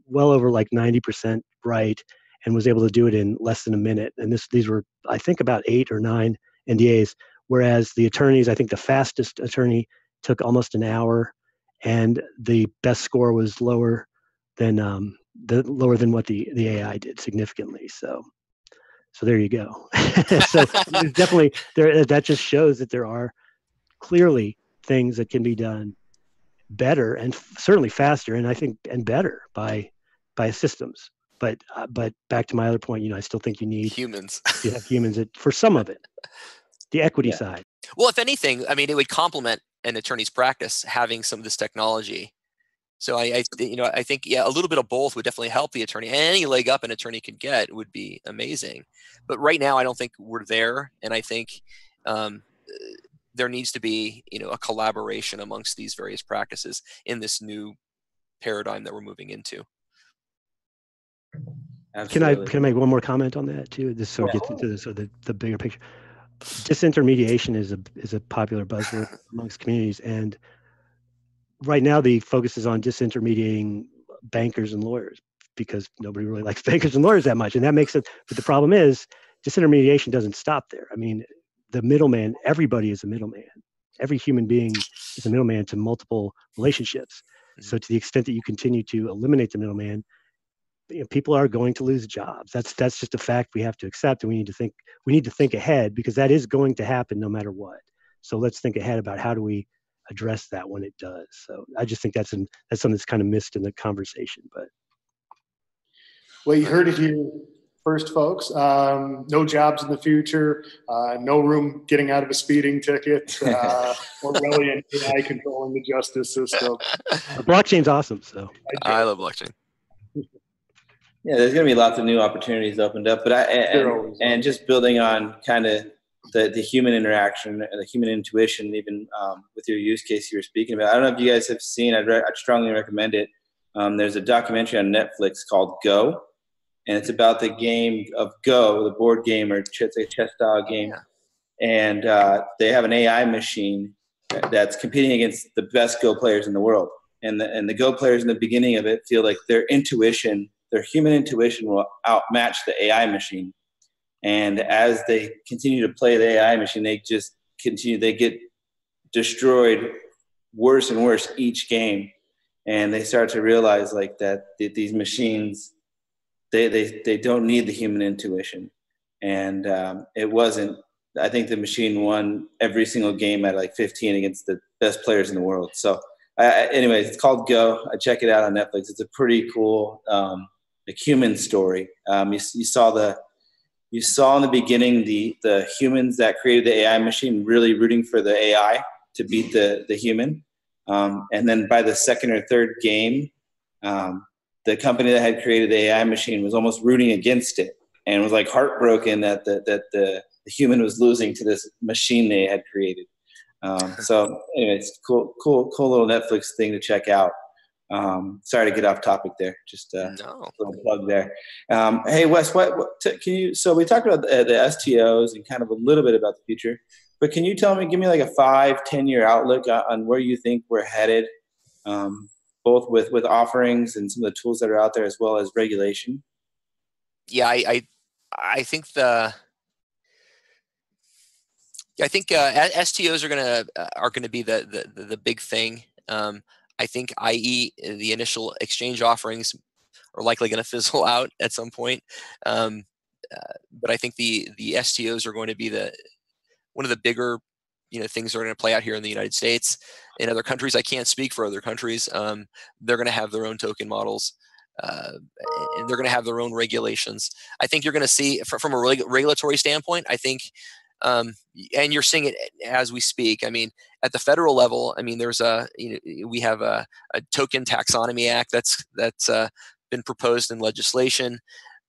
well over 90% right and was able to do it in less than a minute. And these were, I think, about 8 or 9 NDAs, whereas the attorneys, I think the fastest attorney took almost an hour, and the best score was lower than what the AI did significantly. So there you go. So there's definitely there. That just shows that there are clearly things that can be done better and certainly faster, and I think and better by systems. But back to my other point, I still think you need humans. You have humans for some of it, the equity side. Well, if anything, it would complement an attorney's practice having some of this technology. So I think a little bit of both would definitely help the attorney. Any leg up an attorney could get would be amazing. But right now, I don't think we're there, and I think there needs to be a collaboration amongst these various practices in this new paradigm that we're moving into. Absolutely. Can I make one more comment on that too? This sort of gets into the bigger picture. Disintermediation is a popular buzzword amongst communities, and right now the focus is on disintermediating bankers and lawyers because nobody really likes bankers and lawyers that much, and that makes it. But the problem is disintermediation doesn't stop there. the middleman, everybody is a middleman. Every human being is a middleman to multiple relationships. So to the extent that you continue to eliminate the middleman, people are going to lose jobs. That's just a fact we have to accept, and we need to think ahead, because that is going to happen no matter what. So let's think ahead about how do we address that when it does. So I just think that's something that's kind of missed in the conversation. But well, you heard it here first, folks. No jobs in the future. No room getting out of a speeding ticket, or really an AI controlling the justice system. The blockchain's awesome. So I love blockchain. Yeah, there's going to be lots of new opportunities opened up, but and just building on kind of the human interaction and the human intuition, even with your use case you were speaking about. I don't know if you guys have seen. I'd strongly recommend it. There's a documentary on Netflix called Go, and it's about the game of Go, the board game, or it's a chess style game. Yeah. And they have an AI machine that's competing against the best Go players in the world. And the Go players in the beginning of it feel like their human intuition will outmatch the AI machine. And as they continue to play the AI machine, they get destroyed worse and worse each game. And they start to realize like that these machines, they don't need the human intuition. And I think the machine won every single game at like 15 against the best players in the world. So anyways, it's called Go. I check it out on Netflix. It's a pretty cool human story. You saw in the beginning the humans that created the AI machine really rooting for the AI to beat the human. And then by the second or third game, the company that had created the AI machine was almost rooting against it and was like heartbroken that the human was losing to this machine they had created. So anyways, cool little Netflix thing to check out. Sorry to get off topic there. Just a little plug there. Hey Wes, so we talked about the STOs and kind of a little bit about the future, but can you give me like a 5-10 year outlook on where you think we're headed, both with offerings and some of the tools that are out there as well as regulation? Yeah, I think STOs are gonna be the big thing. I think, i.e., the initial exchange offerings are likely going to fizzle out at some point. But I think the STOs are going to be one of the bigger things that are going to play out here in the United States. In other countries, I can't speak for other countries. They're going to have their own token models. And they're going to have their own regulations. I think you're going to see from a regulatory standpoint, I think, and you're seeing it as we speak. I mean, at the federal level, I mean, we have a token taxonomy act that's been proposed in legislation.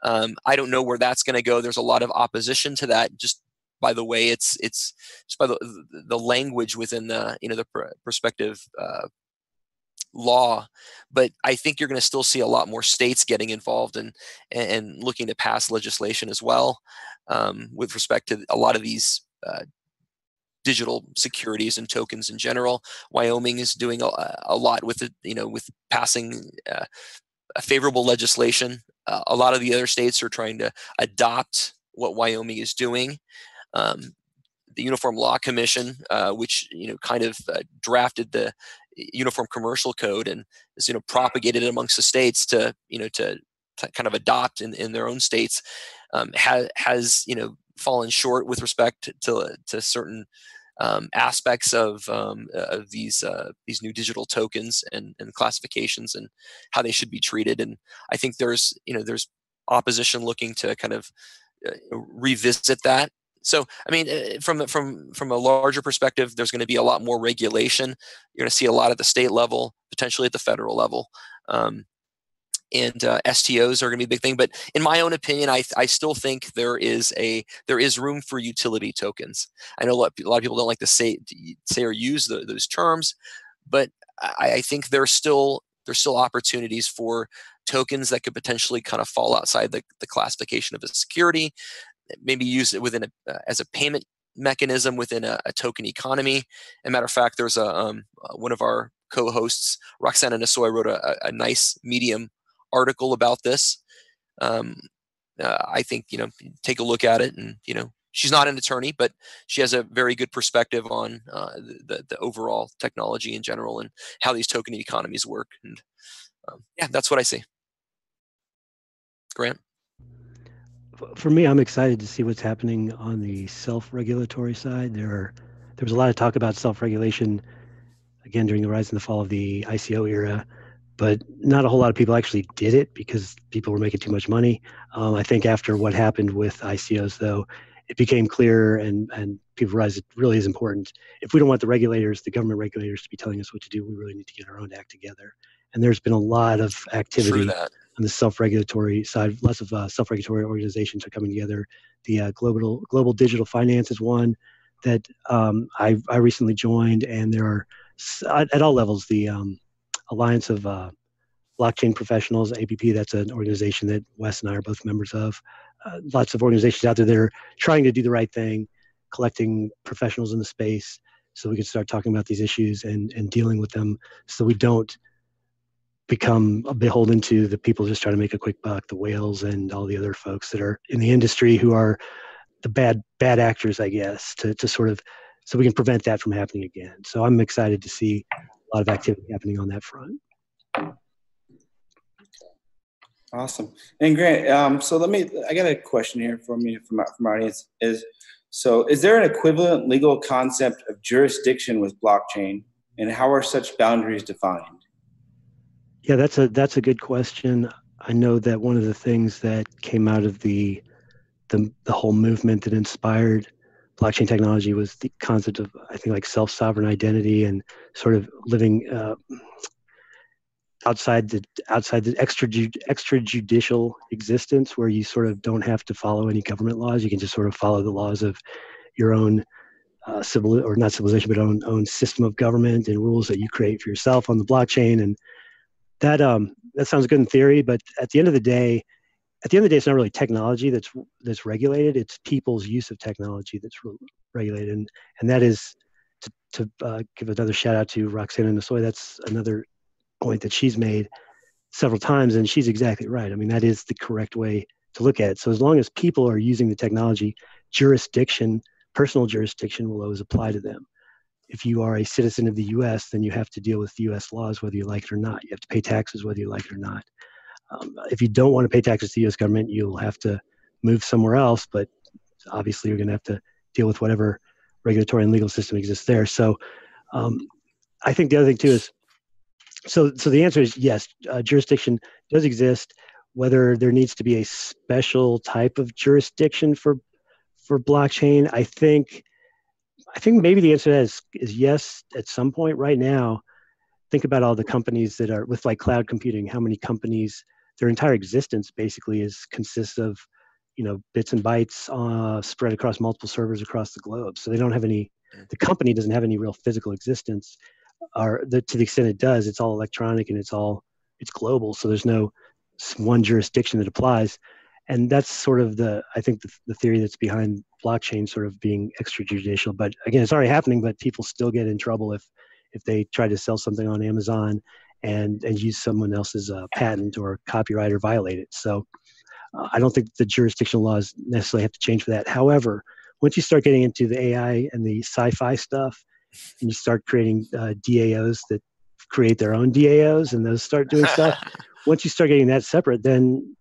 I don't know where that's going to go. There's a lot of opposition to that, just by the way it's just by the language within the prospective law. But I think you're going to still see a lot more states getting involved and looking to pass legislation as well, with respect to a lot of these digital securities and tokens in general. Wyoming is doing a lot with it, with passing a favorable legislation. A lot of the other states are trying to adopt what Wyoming is doing. The Uniform Law Commission, which kind of drafted the Uniform Commercial Code and is propagated it amongst the states to kind of adopt in their own states, has fallen short with respect to certain aspects of these new digital tokens and classifications and how they should be treated. And I think there's opposition looking to kind of revisit that. So, I mean, from a larger perspective, there's going to be a lot more regulation. You're going to see a lot at the state level, potentially at the federal level. And STOs are going to be a big thing. But in my own opinion, I still think there is room for utility tokens. I know a lot of people don't like to say or use those terms, but I think there's still opportunities for tokens that could potentially kind of fall outside the classification of a security. Maybe use it within as a payment mechanism within a token economy. As a matter of fact, there's one of our co-hosts, Roxana Nasoy, wrote a nice Medium article about this. I think take a look at it and she's not an attorney, but she has a very good perspective on the overall technology in general and how these token economies work. And yeah, that's what I see. Grant? For me, I'm excited to see what's happening on the self-regulatory side. There was a lot of talk about self-regulation, again, during the rise and the fall of the ICO era, but not a whole lot of people actually did it because people were making too much money. I think after what happened with ICOs, though, it became clear and people realized it really is important. If we don't want the regulators, the government regulators, to be telling us what to do, we really need to get our own act together. And there's been a lot of activity on the self-regulatory side. Lots of self-regulatory organizations are coming together. The Global Digital Finance is one that I recently joined, and there are at all levels the Alliance of Blockchain Professionals, APP. That's an organization that Wes and I are both members of. Lots of organizations out there that are trying to do the right thing, collecting professionals in the space, so we can start talking about these issues and dealing with them, so we don't become beholden to the people just trying to make a quick buck, the whales and all the other folks that are in the industry who are the bad actors, I guess, to sort of, so we can prevent that from happening again. So I'm excited to see a lot of activity happening on that front. Awesome. And Grant, so I got a question here from our audience. Is there an equivalent legal concept of jurisdiction with blockchain, and how are such boundaries defined? Yeah, that's a good question. I know that one of the things that came out of the whole movement that inspired blockchain technology was the concept of, I think, like self-sovereign identity and sort of living outside the extrajudicial existence, where you sort of don't have to follow any government laws. You can just sort of follow the laws of your own not civilization, but own system of government and rules that you create for yourself on the blockchain. And that sounds good in theory, but at the end of the day, it's not really technology that's regulated. It's people's use of technology that's regulated, and that is to give another shout out to Roxana Nasoy. That's another point that she's made several times, and she's exactly right. I mean, that is the correct way to look at it. So as long as people are using the technology, personal jurisdiction will always apply to them. If you are a citizen of the U.S., then you have to deal with U.S. laws whether you like it or not. You have to pay taxes whether you like it or not. If you don't want to pay taxes to the U.S. government, you'll have to move somewhere else, but obviously you're going to have to deal with whatever regulatory and legal system exists there. So I think the other thing too is, so the answer is yes, jurisdiction does exist. Whether there needs to be a special type of jurisdiction for blockchain, I think maybe the answer to that is yes at some point. Right now, think about all the companies that are with like cloud computing, how many companies, their entire existence basically consists of, bits and bytes spread across multiple servers across the globe. So they don't have the company doesn't have any real physical existence, to the extent it does, it's all electronic and it's global. So there's no one jurisdiction that applies. And that's sort of I think the theory that's behind blockchain sort of being extrajudicial. But again, it's already happening, but people still get in trouble if they try to sell something on Amazon and use someone else's patent or copyright or violate it. So I don't think the jurisdictional laws necessarily have to change for that. However, once you start getting into the AI and the sci-fi stuff, and you start creating DAOs that create their own DAOs and those start doing stuff, once you start getting that separate, then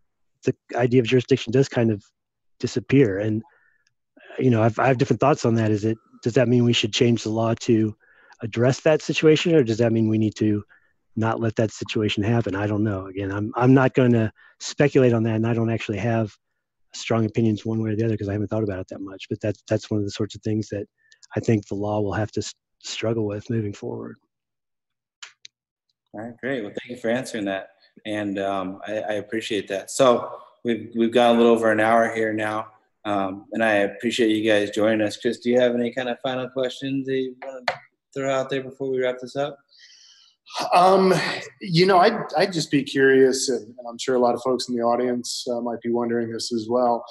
the idea of jurisdiction does kind of disappear. And, I have different thoughts on that. Does that mean we should change the law to address that situation, or does that mean we need to not let that situation happen? I don't know. Again, I'm not going to speculate on that, and I don't actually have strong opinions one way or the other because I haven't thought about it that much. But that's one of the sorts of things that I think the law will have to struggle with moving forward. All right, great. Well, thank you for answering that, and I appreciate that. So we've got a little over an hour here now, and I appreciate you guys joining us. Kris, do you have any kind of final questions that you want to throw out there before we wrap this up? I'd just be curious, and I'm sure a lot of folks in the audience might be wondering this as well.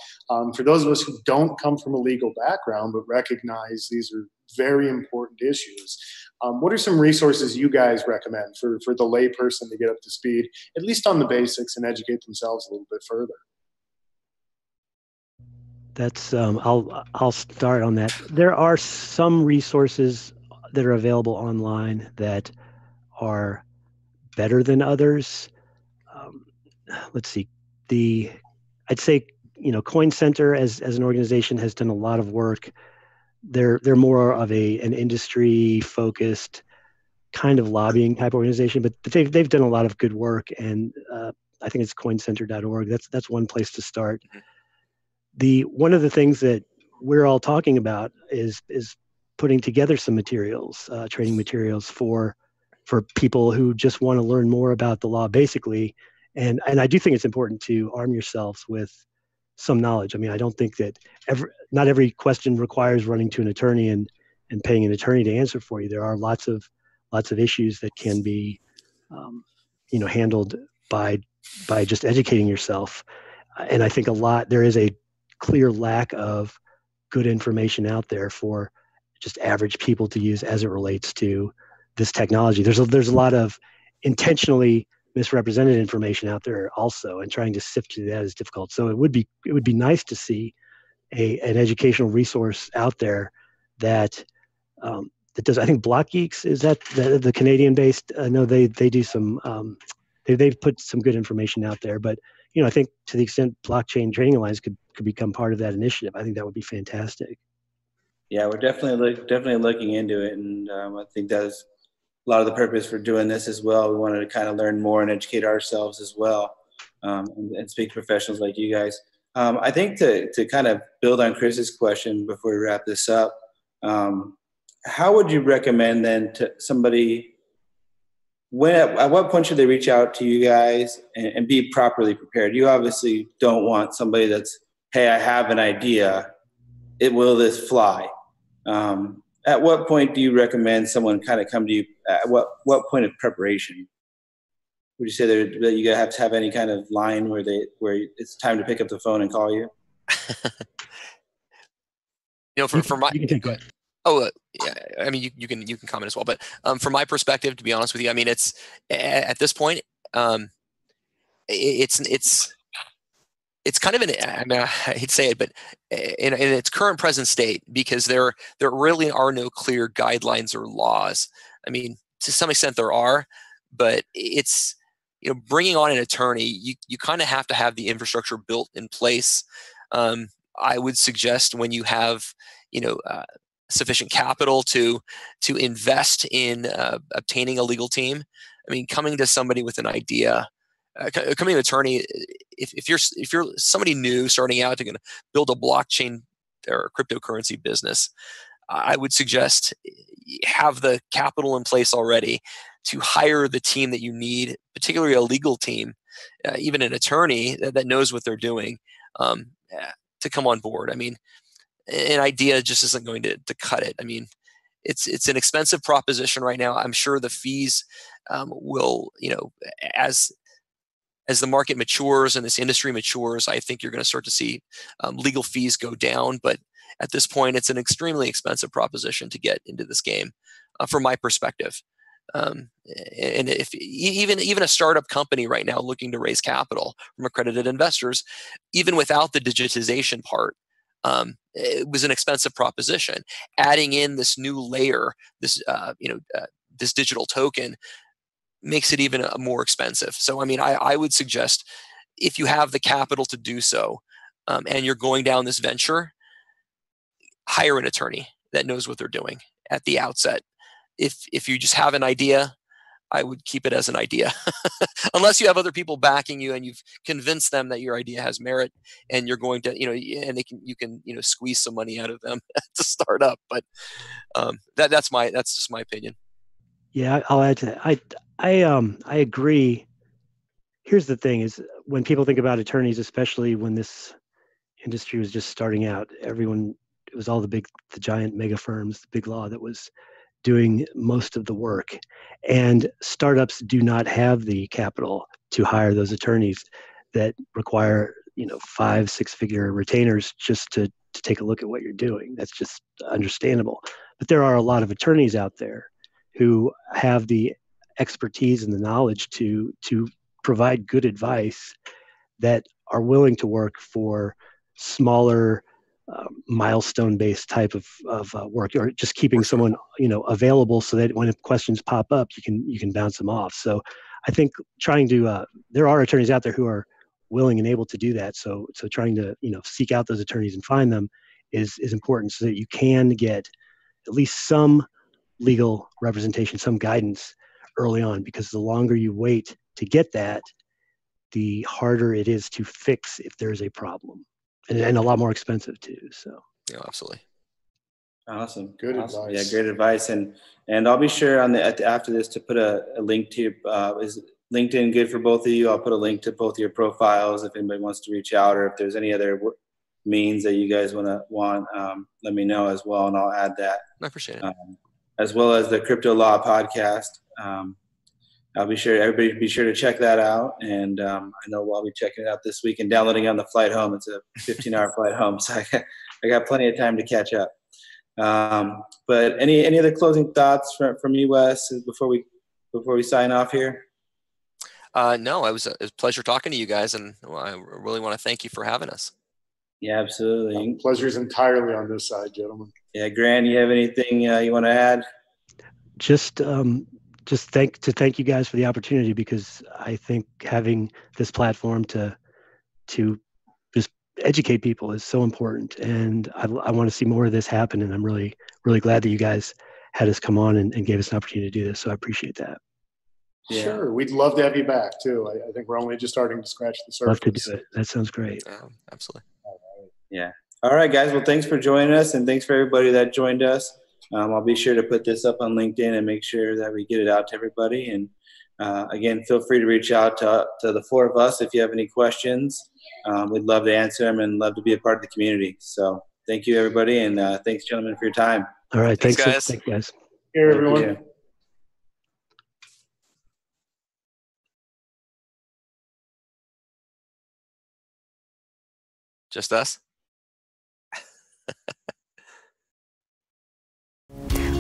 For those of us who don't come from a legal background but recognize these are very important issues, what are some resources you guys recommend for the layperson to get up to speed, at least on the basics, and educate themselves a little bit further? That's I'll start on that. There are some resources that are available online that are better than others. Um, let's see. I'd say Coin Center as an organization has done a lot of work. They're more of an industry focused kind of lobbying type organization, but they've done a lot of good work, and I think it's coincenter.org. That's one place to start. One of the things that we're all talking about is putting together some materials, training materials for people who just want to learn more about the law, basically. And I do think it's important to arm yourselves with some knowledge. I mean, I don't think that not every question requires running to an attorney and paying an attorney to answer for you. There are lots of issues that can be, handled by just educating yourself. And I think there is a clear lack of good information out there for just average people to use as it relates to this technology. There's a lot of intentionally misrepresented information out there also, and trying to sift through that is difficult. So it would be nice to see an educational resource out there that that does. I think Block Geeks, is that the Canadian based? No, they do some. They've put some good information out there, but I think to the extent Blockchain Training Alliance could become part of that initiative, I think that would be fantastic. Yeah, we're definitely looking into it, and I think that's a lot of the purpose for doing this as well. We wanted to kind of learn more and educate ourselves as well, and speak to professionals like you guys. I think to kind of build on Chris's question before we wrap this up, how would you recommend then to somebody, at what point should they reach out to you guys and be properly prepared? You obviously don't want somebody that's, hey, I have an idea, will this fly? At what point do you recommend someone kind of come to you? At what point of preparation would you say that you have to have any kind of line where it's time to pick up the phone and call you? For my, you can take that. Yeah, I mean, you can comment as well, but from my perspective, to be honest with you, I mean, it's at this point, it's kind of I mean, I hate to say it, but in its current present state, because there really are no clear guidelines or laws. I mean, to some extent there are, but it's, bringing on an attorney, you kind of have to have the infrastructure built in place. I would suggest when you have, sufficient capital to invest in obtaining a legal team. I mean, coming to somebody with an idea, coming to an attorney, if you're somebody new starting out to going to build a blockchain or cryptocurrency business, I would suggest have the capital in place already to hire the team that you need, particularly a legal team, even an attorney that knows what they're doing, to come on board. I mean, an idea just isn't going to cut it. I mean, it's an expensive proposition right now. I'm sure the fees will, as the market matures and this industry matures, I think you're going to start to see legal fees go down. But at this point, it's an extremely expensive proposition to get into this game, from my perspective. And if even a startup company right now looking to raise capital from accredited investors, even without the digitization part, it was an expensive proposition. Adding in this new layer, this digital token, makes it even more expensive. So, I mean, I would suggest, if you have the capital to do so, and you're going down this venture, hire an attorney that knows what they're doing at the outset. If you just have an idea, I would keep it as an idea, unless you have other people backing you and you've convinced them that your idea has merit, and you're going to, and you can squeeze some money out of them to start up. But that's just my opinion. Yeah, I'll add to that. I agree. Here's the thing: is when people think about attorneys, especially when this industry was just starting out, it was all the giant mega firms, the big law that was doing most of the work, and startups do not have the capital to hire those attorneys that require 5-6-figure retainers just to take a look at what you're doing. That's just understandable. But there are a lot of attorneys out there who have the expertise and the knowledge to provide good advice, that are willing to work for smaller milestone-based type of work, or just keeping someone available so that when questions pop up, you can bounce them off. So I think trying to there are attorneys out there who are willing and able to do that. So trying to seek out those attorneys and find them is important, so that you can get at least some legal representation, some guidance early on, because the longer you wait to get that, the harder it is to fix if there's a problem, and a lot more expensive too. So yeah, absolutely. Awesome. Good awesome. advice. Yeah, great advice. And I'll be sure after this to put a link to is LinkedIn good for both of you? I'll put a link to both your profiles if anybody wants to reach out, or if there's any other means that you guys want, let me know as well, and I'll add that. I appreciate it. As well as the CryptoLaw Podcast. I'll be sure everybody be sure to check that out. And I know I'll be checking it out this week and downloading it on the flight home. It's a 15-hour flight home, so I got plenty of time to catch up. But any other closing thoughts from you, Wes, before we sign off here? No, it was a pleasure talking to you guys, and I really want to thank you for having us. Yeah, absolutely. Pleasure is entirely on this side, gentlemen. Yeah, Grant, you have anything you want to add? Just thank you guys for the opportunity, because I think having this platform to just educate people is so important, and I want to see more of this happen. And I'm really, really glad that you guys had us come on and gave us an opportunity to do this. So I appreciate that. Yeah. Sure, we'd love to have you back too. I think we're only just starting to scratch the surface. Love to do it. That sounds great. Absolutely. Yeah. All right, guys. Well, thanks for joining us, and thanks for everybody that joined us. I'll be sure to put this up on LinkedIn and make sure that we get it out to everybody. And again, feel free to reach out to the four of us if you have any questions. We'd love to answer them and love to be a part of the community. So thank you, everybody, and thanks, gentlemen, for your time. All right. Thanks, guys. Thanks, guys. Here, everyone. Thank you. Just us?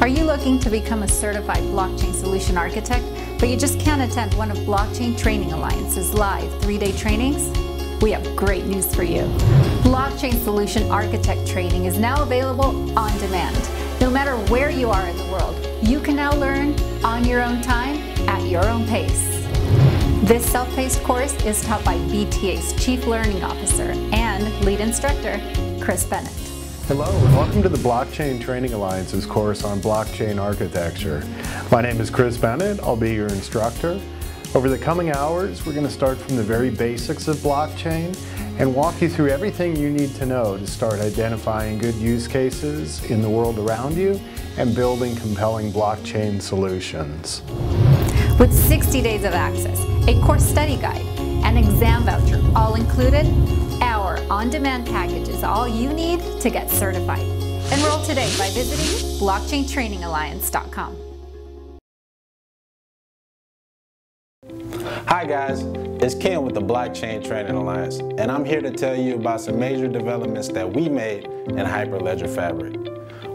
Are you looking to become a certified blockchain solution architect, but you just can't attend one of Blockchain Training Alliance's live 3-day trainings? We have great news for you. Blockchain Solution Architect training is now available on demand. No matter where you are in the world, you can now learn on your own time, at your own pace. This self-paced course is taught by BTA's Chief Learning Officer and lead instructor, Kris Bennett. Hello and welcome to the Blockchain Training Alliance's course on blockchain architecture. My name is Kris Bennett. I'll be your instructor. Over the coming hours, we're going to start from the very basics of blockchain and walk you through everything you need to know to start identifying good use cases in the world around you and building compelling blockchain solutions. With 60 days of access, a course study guide, an exam voucher, all included, our on-demand package is all you need to get certified. Enroll today by visiting blockchaintrainingalliance.com. Hi guys, it's Ken with the Blockchain Training Alliance, and I'm here to tell you about some major developments that we made in Hyperledger Fabric.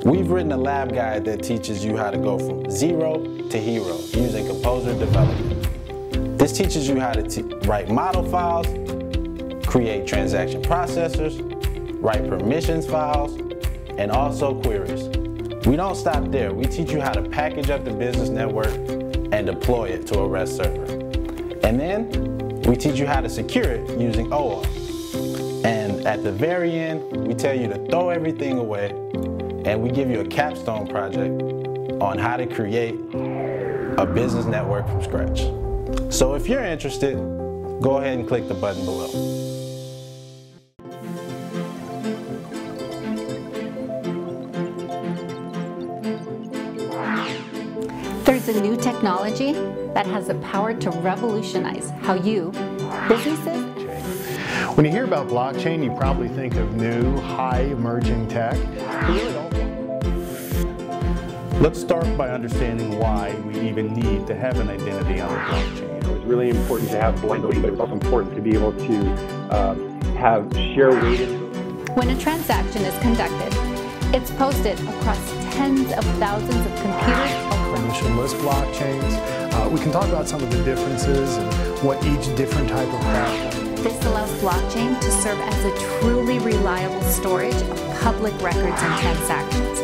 We've written a lab guide that teaches you how to go from zero to hero using composer development. This teaches you how to write model files, create transaction processors, write permissions files, and also queries. We don't stop there. We teach you how to package up the business network and deploy it to a REST server. And then we teach you how to secure it using OAuth. And at the very end, we tell you to throw everything away, and we give you a capstone project on how to create a business network from scratch. So if you're interested, go ahead and click the button below. There's a new technology that has the power to revolutionize how you, businesses. When you hear about blockchain, you probably think of new, high emerging tech. You really don't. Let's start by understanding why we even need to have an identity on the blockchain. It's really important to have blending, but it's also important to be able to have share weighted. When a transaction is conducted, it's posted across tens of thousands of computers. Permissionless blockchains. We can talk about some of the differences and what each different type of platform. This allows blockchain to serve as a truly reliable storage of public records and transactions.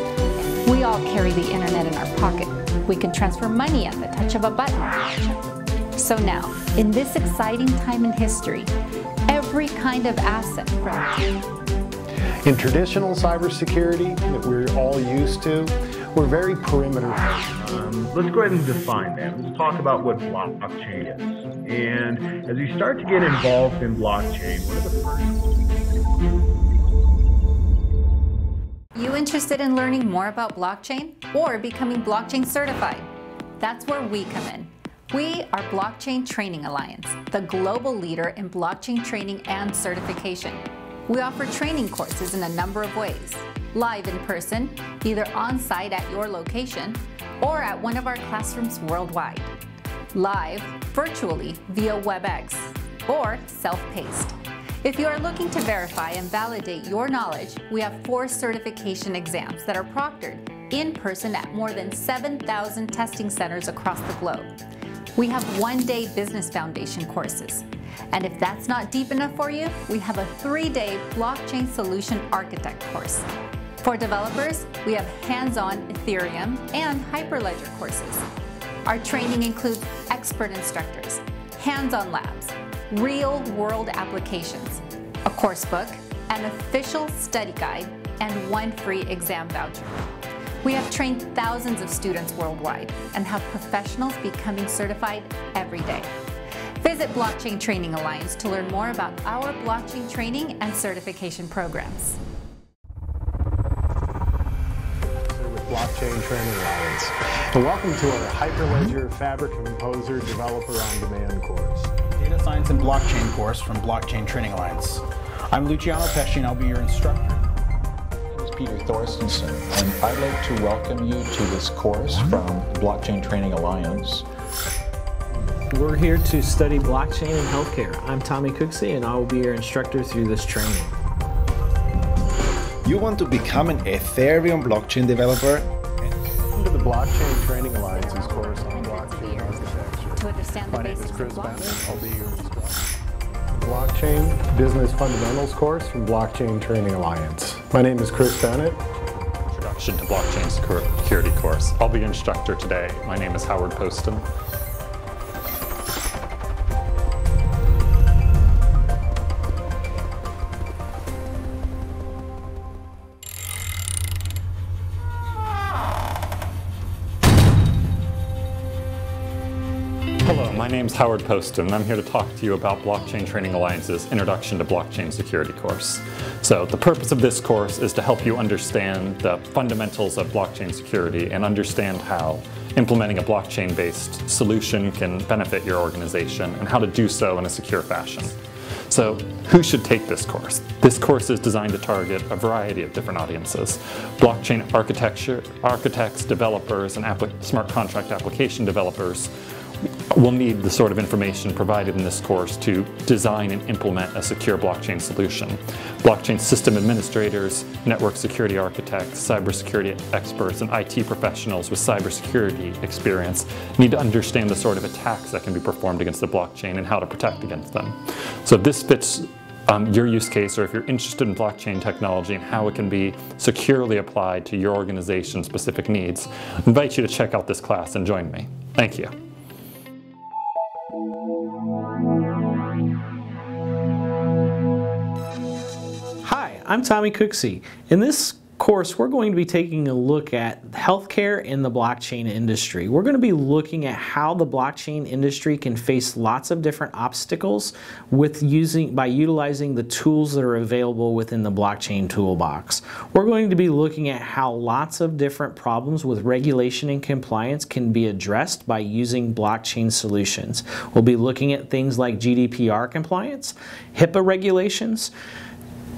We all carry the internet in our pocket. We can transfer money at the touch of a button. So now, in this exciting time in history, every kind of asset In traditional cybersecurity that we're all used to, we're very perimeter. Let's go ahead and define that. Let's talk about what blockchain is. And as we start to get involved in blockchain, one of the You interested in learning more about blockchain or becoming blockchain certified? That's where we come in. We are Blockchain Training Alliance, the global leader in blockchain training and certification. We offer training courses in a number of ways. Live in person, either on-site at your location, or at one of our classrooms worldwide. Live, virtually, via WebEx, or self-paced. If you are looking to verify and validate your knowledge, we have 4 certification exams that are proctored in person at more than 7,000 testing centers across the globe. We have one-day business foundation courses. And if that's not deep enough for you, we have a 3-day blockchain solution architect course. For developers, we have hands-on Ethereum and Hyperledger courses. Our training includes expert instructors, hands-on labs, real-world applications, a course book, an official study guide, and 1 free exam voucher. We have trained thousands of students worldwide and have professionals becoming certified every day. Visit Blockchain Training Alliance to learn more about our blockchain training and certification programs. With Blockchain Training Alliance. And welcome to our Hyperledger Fabric Composer Developer on Demand course. Data Science and Blockchain course from Blockchain Training Alliance. I'm Luciano Pesci and I'll be your instructor. Peter Thorstensen, and I'd like to welcome you to this course from Blockchain Training Alliance. We're here to study blockchain and healthcare. I'm Tommy Cooksey, and I will be your instructor through this training. You want to become an Ethereum blockchain developer? Welcome to the Blockchain Training Alliance's course on blockchain architecture. To understand the My name is basics Kris of Bennett. I'll be your instructor. Blockchain Business Fundamentals course from Blockchain Training Alliance. My name is Kris Bennett. Introduction to Blockchain Security course. I'll be your instructor today. My name is Howard Poston. Hello, my name is Howard Poston, and I'm here to talk to you about Blockchain Training Alliance's Introduction to Blockchain Security course. So the purpose of this course is to help you understand the fundamentals of blockchain security and understand how implementing a blockchain-based solution can benefit your organization and how to do so in a secure fashion. So who should take this course? This course is designed to target a variety of different audiences. Blockchain architects, developers, and smart contract application developers will need the sort of information provided in this course to design and implement a secure blockchain solution. Blockchain system administrators, network security architects, cybersecurity experts, and IT professionals with cybersecurity experience need to understand the sort of attacks that can be performed against the blockchain and how to protect against them. So if this fits your use case, or if you're interested in blockchain technology and how it can be securely applied to your organization's specific needs, I invite you to check out this class and join me. Thank you. Hi, I'm Tommy Cooksey. In this course, we're going to be taking a look at healthcare in the blockchain industry. We're going to be looking at how the blockchain industry can face lots of different obstacles by utilizing the tools that are available within the blockchain toolbox. We're going to be looking at how lots of different problems with regulation and compliance can be addressed by using blockchain solutions. We'll be looking at things like GDPR compliance, HIPAA regulations,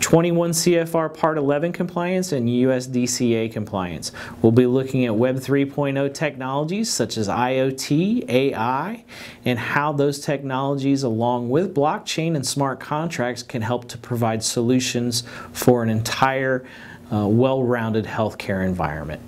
21 CFR Part 11 compliance, and USDCA compliance. We'll be looking at Web 3.0 technologies such as IoT, AI, and how those technologies along with blockchain and smart contracts can help to provide solutions for an entire well-rounded healthcare environment.